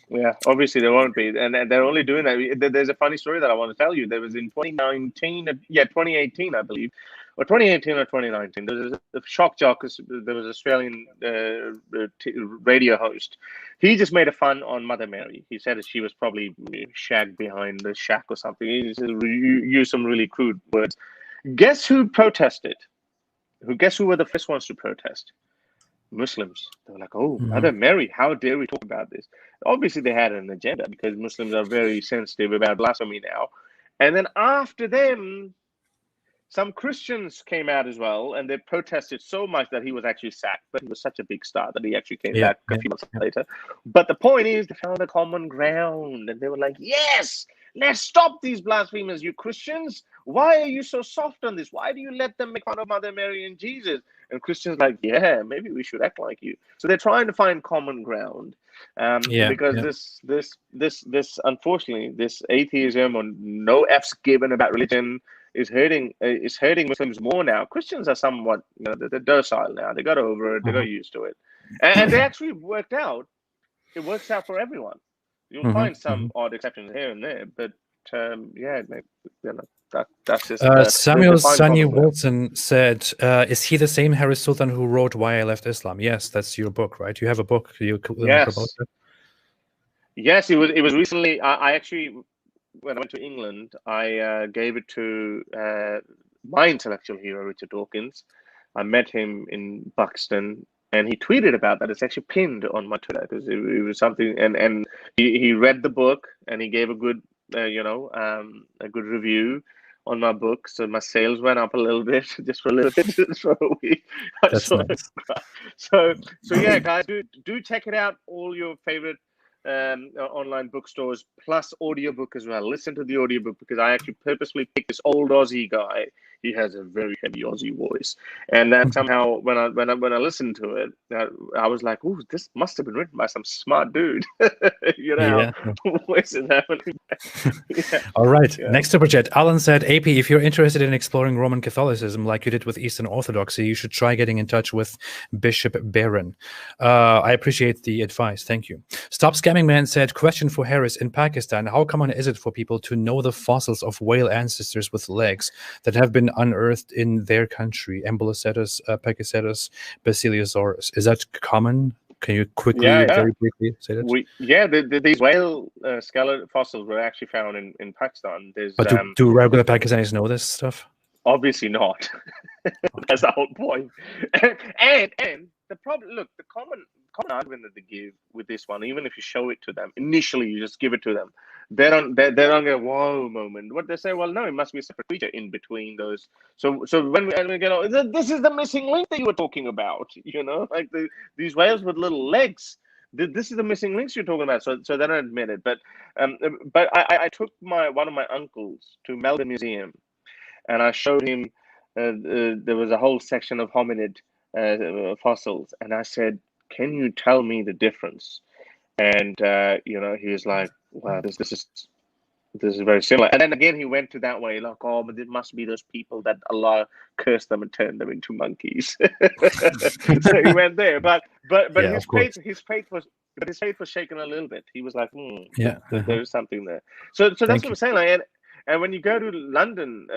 Yeah, obviously they won't be, and they're only doing that. There's a funny story that I want to tell you. There was in 2018, I believe, or 2018 or 2019. There was a shock jock. There was an Australian radio host. He just made a fun on Mother Mary. He said that she was probably shagged behind the shack or something. He used some really crude words. Guess who protested? Guess who were the first ones to protest? Muslims. They were like, oh, Mother Mary, how dare we talk about this? Obviously, they had an agenda because Muslims are very sensitive about blasphemy now. And then after them, some Christians came out as well, and they protested so much that he was actually sacked. But he was such a big star that he actually came back a few months later. But the point is, they found a common ground, and they were like, yes, let's stop these blasphemers, you Christians. Why are you so soft on this? Why do you let them make fun of Mother Mary and Jesus? And Christians like, yeah, maybe we should act like you. So they're trying to find common ground, because this unfortunately, this atheism or no F's given about religion is hurting Muslims more now. Christians are somewhat, they're docile now. They got over it. They got used to it, and they actually worked out. It works out for everyone. You'll find some odd exceptions here and there, but that's just Samuel Sunny Wilson said, is he the same Harris Sultan who wrote Why I Left Islam? Yes, that's your book, right? You have a book. You yes. about that? Yes, it was recently. I actually, when I went to England, I gave it to my intellectual hero, Richard Dawkins. I met him in Buxton, and he tweeted about that. It's actually pinned on my Twitter because it was something, and he read the book and he gave a good, a good review on my book. So my sales went up a little bit, just for a little bit, for a week. That's nice. So yeah, guys, do check it out. All your favorite online bookstores, plus audiobook as well. Listen to the audiobook because I actually purposely picked this old Aussie guy. He has a very heavy Aussie voice, and that somehow when I listened to it, I was like, "Ooh, this must have been written by some smart dude." Voice is happening. All right. Next super chat. Alan said, AP, if you're interested in exploring Roman Catholicism like you did with Eastern Orthodoxy, you should try getting in touch with Bishop Barron. I appreciate the advice. Thank you. Stop Scamming Man said, question for Harris. In Pakistan, how common is it for people to know the fossils of whale ancestors with legs that have been unearthed in their country? Ambulocetus, Pakicetus, Basilosaurus. Is that common? Can you very briefly say that? These whale skeleton fossils were actually found in Pakistan. But do regular Pakistanis know this stuff? Obviously not. That's the whole point. And the problem, look, the common argument that they give with this one, even if you show it to them initially, you just give it to them, they don't get a whoa moment. What they say, well, no, it must be a separate creature in between those. So when we get on, this is the missing link that you were talking about, like these whales with little legs. This is the missing links you're talking about. So they don't admit it. But I took one of my uncles to Melbourne Museum, and I showed him there was a whole section of hominid fossils, and I said, can you tell me the difference? And he was like, wow, this is very similar. And then again he went to that way, like, oh, but it must be those people that Allah cursed them and turned them into monkeys. So he went there, but his faith was shaken a little bit. He was like, there is something there. So that's what I'm saying. Like, and when you go to London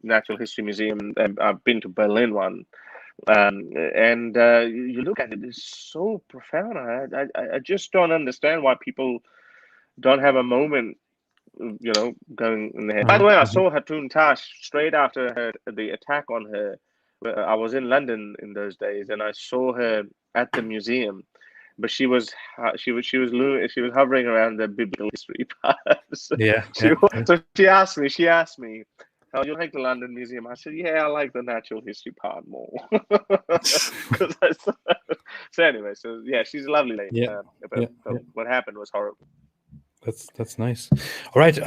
Natural History Museum, and I've been to Berlin one, And you look at it, it's so profound. I just don't understand why people don't have a moment, going in the head. By the way, I saw Hatun Tash straight after the attack on her. I was in London in those days, and I saw her at the museum, but she was hovering around the biblical history part. So Yeah, she yeah, so she asked me, "Oh, you like the London Museum?" I said, "Yeah, I like the natural history part more." Because so anyway, so yeah, she's a lovely lady. yeah, But yeah, yeah. what happened was horrible. That's nice. All right.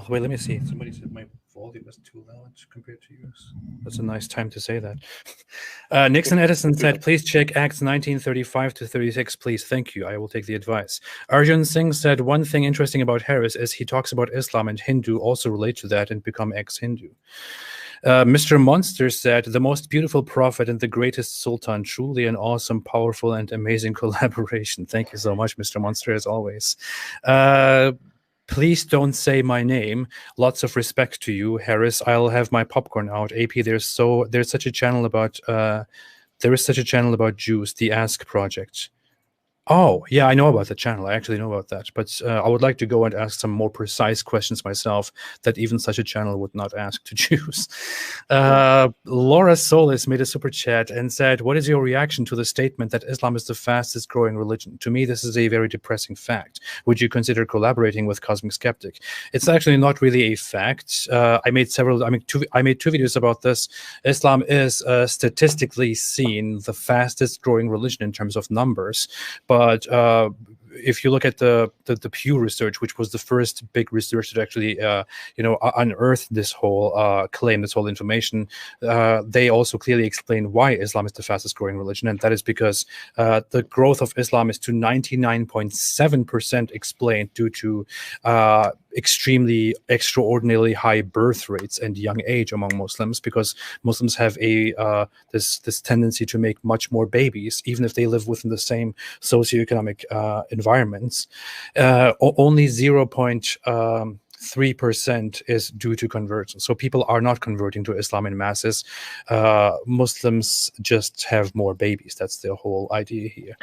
Wait, let me see. Somebody said my volume is too loud compared to yours. That's a nice time to say that. Nixon Edison said, "Please check Acts 19:35 to 36, please. Thank you. I will take the advice." Arjun Singh said, "One thing interesting about Harris is he talks about Islam and Hindu also relate to that and become ex-Hindu." Mr. Monster said, "The most beautiful prophet and the greatest sultan. Truly an awesome, powerful, and amazing collaboration." Thank you so much, Mr. Monster, as always. Please don't say my name. Lots of respect to you, Harris. I'll have my popcorn out. AP, there's such a channel about there is such a channel about Jews, the Ask Project. Oh, yeah, I know about the channel. I actually know about that. But I would like to go and ask some more precise questions myself that even such a channel would not ask to choose. Laura Solis made a super chat and said, "What is your reaction to the statement that Islam is the fastest growing religion? To me, this is a very depressing fact. Would you consider collaborating with Cosmic Skeptic?" It's actually not really a fact. I made two videos about this. Islam is statistically seen the fastest growing religion in terms of numbers. But if you look at the Pew research, which was the first big research that actually unearthed this whole claim, this whole information, they also clearly explain why Islam is the fastest growing religion, and that is because the growth of Islam is to 99.7% explained due to extremely extraordinarily high birth rates and young age among Muslims, because Muslims have this tendency to make much more babies, even if they live within the same socioeconomic environments. Only 0.3% is due to conversion. So people are not converting to Islam in masses. Muslims just have more babies. That's the whole idea here.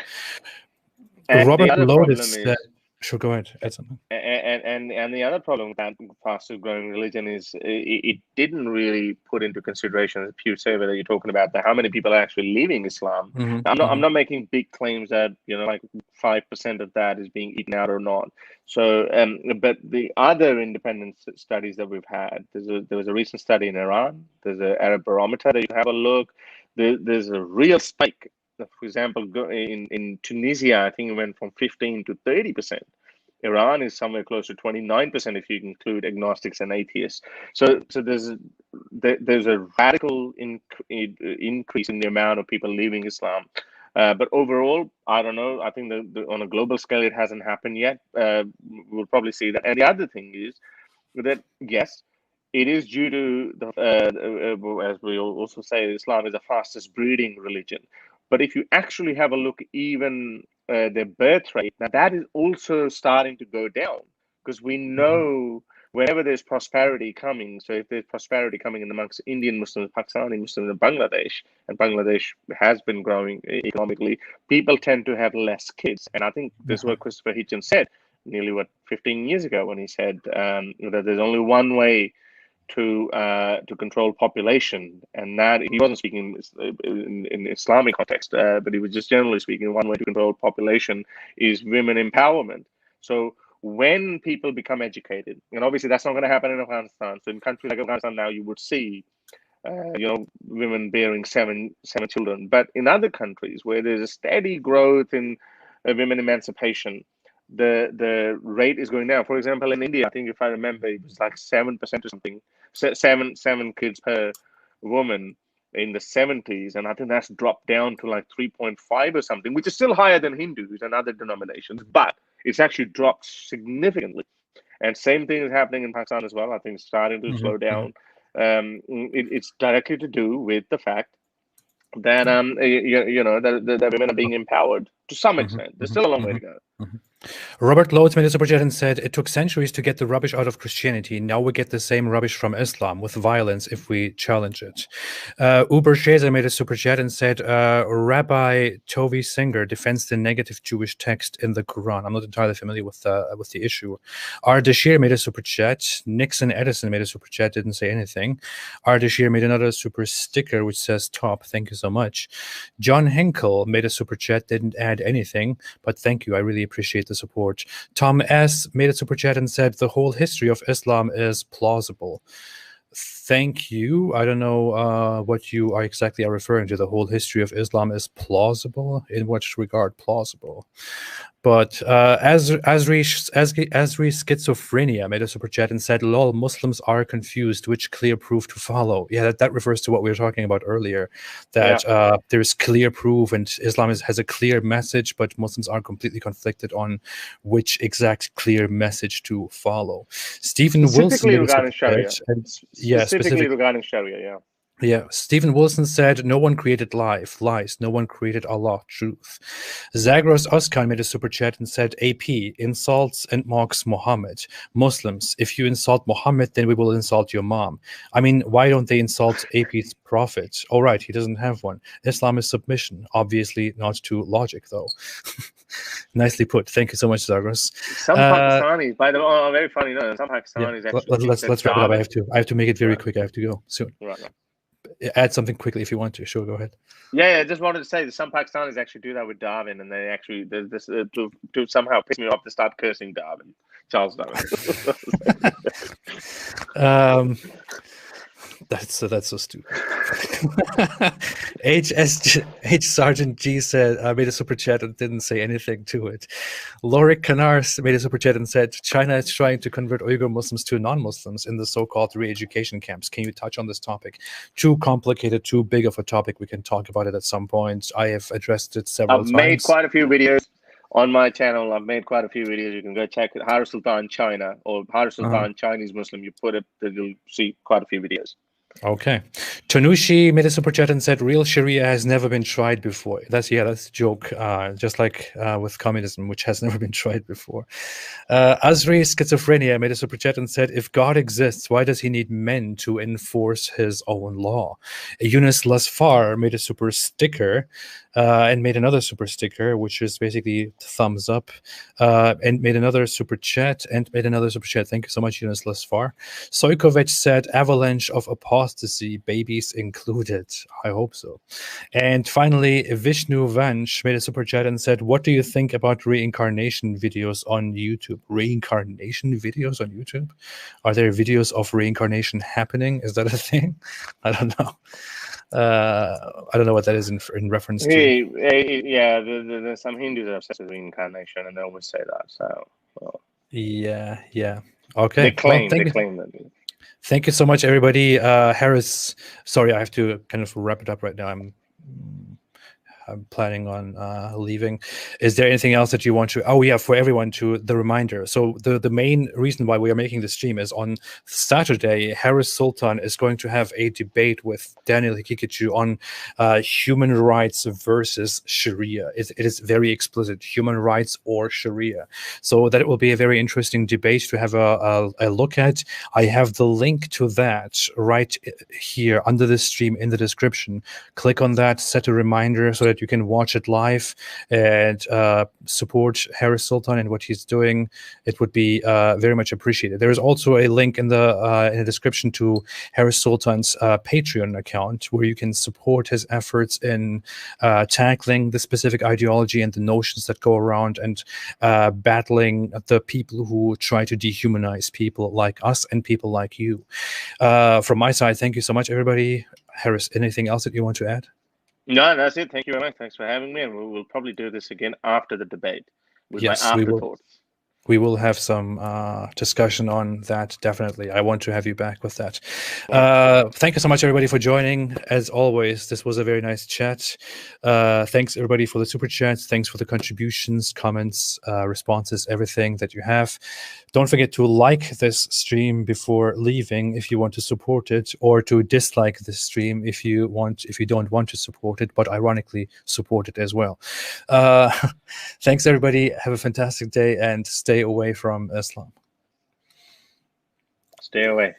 And Robert the other Lotus problem said, is, sure, go ahead, add something. and the other problem with that faster growing religion is it didn't really put into consideration the Pew survey that you're talking about, how many people are actually leaving Islam. I'm not making big claims that like 5% of that is being eaten out or not. So but the other independent studies that we've had, there was a recent study in Iran. There's an Arab barometer that you have a look. There's a real spike. For example, in Tunisia, I think it went from 15 to 30%. Iran is somewhere close to 29% if you include agnostics and atheists. So there's a radical increase in the amount of people leaving Islam. But overall, I don't know. I think on a global scale, it hasn't happened yet. We'll probably see that. And the other thing is that, yes, it is due to as we also say, Islam is the fastest breeding religion. But if you actually have a look, even their birth rate, now that is also starting to go down, because we know whenever there's prosperity coming. So if there's prosperity coming in amongst Indian Muslims, Pakistani Muslims, and Bangladesh has been growing economically, people tend to have less kids. And I think this is what Christopher Hitchens said nearly 15 years ago, when he said that there's only one way to control population, and that he wasn't speaking in Islamic context, but he was just generally speaking. One way to control population is women empowerment. So when people become educated, and obviously that's not going to happen in Afghanistan. So in countries like Afghanistan now, you would see women bearing seven children. But in other countries where there's a steady growth in women emancipation, the rate is going down. For example, in India, I think if I remember, it was like 7% or something, seven kids per woman in the 70s, and I think that's dropped down to like 3.5 or something, which is still higher than Hindus and other denominations, but it's actually dropped significantly. And same thing is happening in Pakistan as well. I think it's starting to slow down. It's directly to do with the fact that that women are being empowered to some extent. There's still a long way to go. Robert Lodes made a super chat and said, it took centuries to get the rubbish out of Christianity. Now we get the same rubbish from Islam with violence if we challenge it. Uber Shazer made a super chat and said, Rabbi Tovi Singer defends the negative Jewish text in the Quran. I'm not entirely familiar with the issue. Ardashir made a super chat. Nixon Edison made a super chat, didn't say anything. Ardashir made another super sticker which says top. Thank you so much. John Henkel made a super chat, didn't add anything, but thank you. I really appreciate the support. Tom S. made a super chat and said the whole history of Islam is plausible. Thank you. I don't know what you are exactly are referring to. The whole history of Islam is plausible. In which regard plausible? But Asri Schizophrenia made a super chat and said, lol, Muslims are confused. Which clear proof to follow? Yeah, that refers to what we were talking about earlier, that there's clear proof and Islam has a clear message, but Muslims are completely conflicted on which exact clear message to follow. Stephen Wilson Specifically regarding Sharia. Specifically regarding Sharia, yeah. Yeah, Stephen Wilson said, no one created lies. No one created Allah, truth. Zagros Oskan made a super chat and said, AP, insults and mocks Muhammad. Muslims, if you insult Muhammad, then we will insult your mom. I mean, why don't they insult AP's prophet? All right, he doesn't have one. Islam is submission. Obviously not to logic, though. Nicely put. Thank you so much, Zagros. Some Pakistanis, by the way, very funny, no, some Pakistanis actually. Let's wrap it up. I have to make it very quick. I have to go soon. Right. Add something quickly if you want to. Sure, go ahead. Yeah, I just wanted to say that some Pakistanis actually do that with Darwin, and they actually to somehow piss me off to start cursing Darwin, Charles Darwin. That's so stupid. H Sergeant G said, made a super chat and didn't say anything to it. Lorik Canars made a super chat and said, China is trying to convert Uyghur Muslims to non-Muslims in the so-called re-education camps. Can you touch on this topic? Too complicated, too big of a topic. We can talk about it at some point. I have addressed it several times. I've made quite a few videos on my channel. I've made quite a few videos. You can go check it. Har Sultan China or Har Sultan Chinese Muslim. You put it, you'll see quite a few videos. Okay. Tanushi made a super chat and said, real Sharia has never been tried before. That's a joke, just like with communism, which has never been tried before. Asri Schizophrenia made a super chat and said, if God exists, why does he need men to enforce his own law? Eunice Lasfar made a super sticker and made another super sticker, which is basically thumbs up, and made another super chat and made another super chat. Thank you so much, Eunice Lasfar. Soikovic said, avalanche of apostasy, babies included. I hope so. And finally, Vishnu Vanch made a super chat and said, what do you think about reincarnation videos on YouTube? Reincarnation videos on YouTube? Are there videos of reincarnation happening? Is that a thing? I don't know. I don't know what that is in reference to. Yeah, there's some Hindus are obsessed with reincarnation, and they always say that. So, well, yeah. Okay. They claim that. Thank you so much, everybody. Harris, sorry, I have to kind of wrap it up right now. I'm planning on leaving. Is there anything else that you want to? Oh yeah, for everyone to the reminder. So the main reason why we are making the stream is on Saturday, Harris Sultan is going to have a debate with Daniel Hikikichu on human rights versus Sharia. It is very explicit, human rights or Sharia. So that will be a very interesting debate to have a look at. I have the link to that right here under the stream in the description. Click on that, set a reminder so that you can watch it live and support Harris Sultan and what he's doing. It would be very much appreciated. There is also a link in the description to Harris Sultan's Patreon account where you can support his efforts in tackling the specific ideology and the notions that go around and battling the people who try to dehumanize people like us and people like you. From my side, thank you so much, everybody. Harris, anything else that you want to add? No, that's it. Thank you very much. Thanks for having me, and we'll probably do this again after the debate with my afterthoughts. we will have some discussion on that. Definitely, I want to have you back with that. Thank you so much, everybody, for joining. As always, this was a very nice chat. Thanks, everybody, for the super chats. Thanks for the contributions, comments, responses, everything that you have. Don't forget to like this stream before leaving if you want to support it, or to dislike this stream if you don't want to support it, but ironically support it as well. Thanks, everybody. Have a fantastic day and stay away from Islam. Stay away.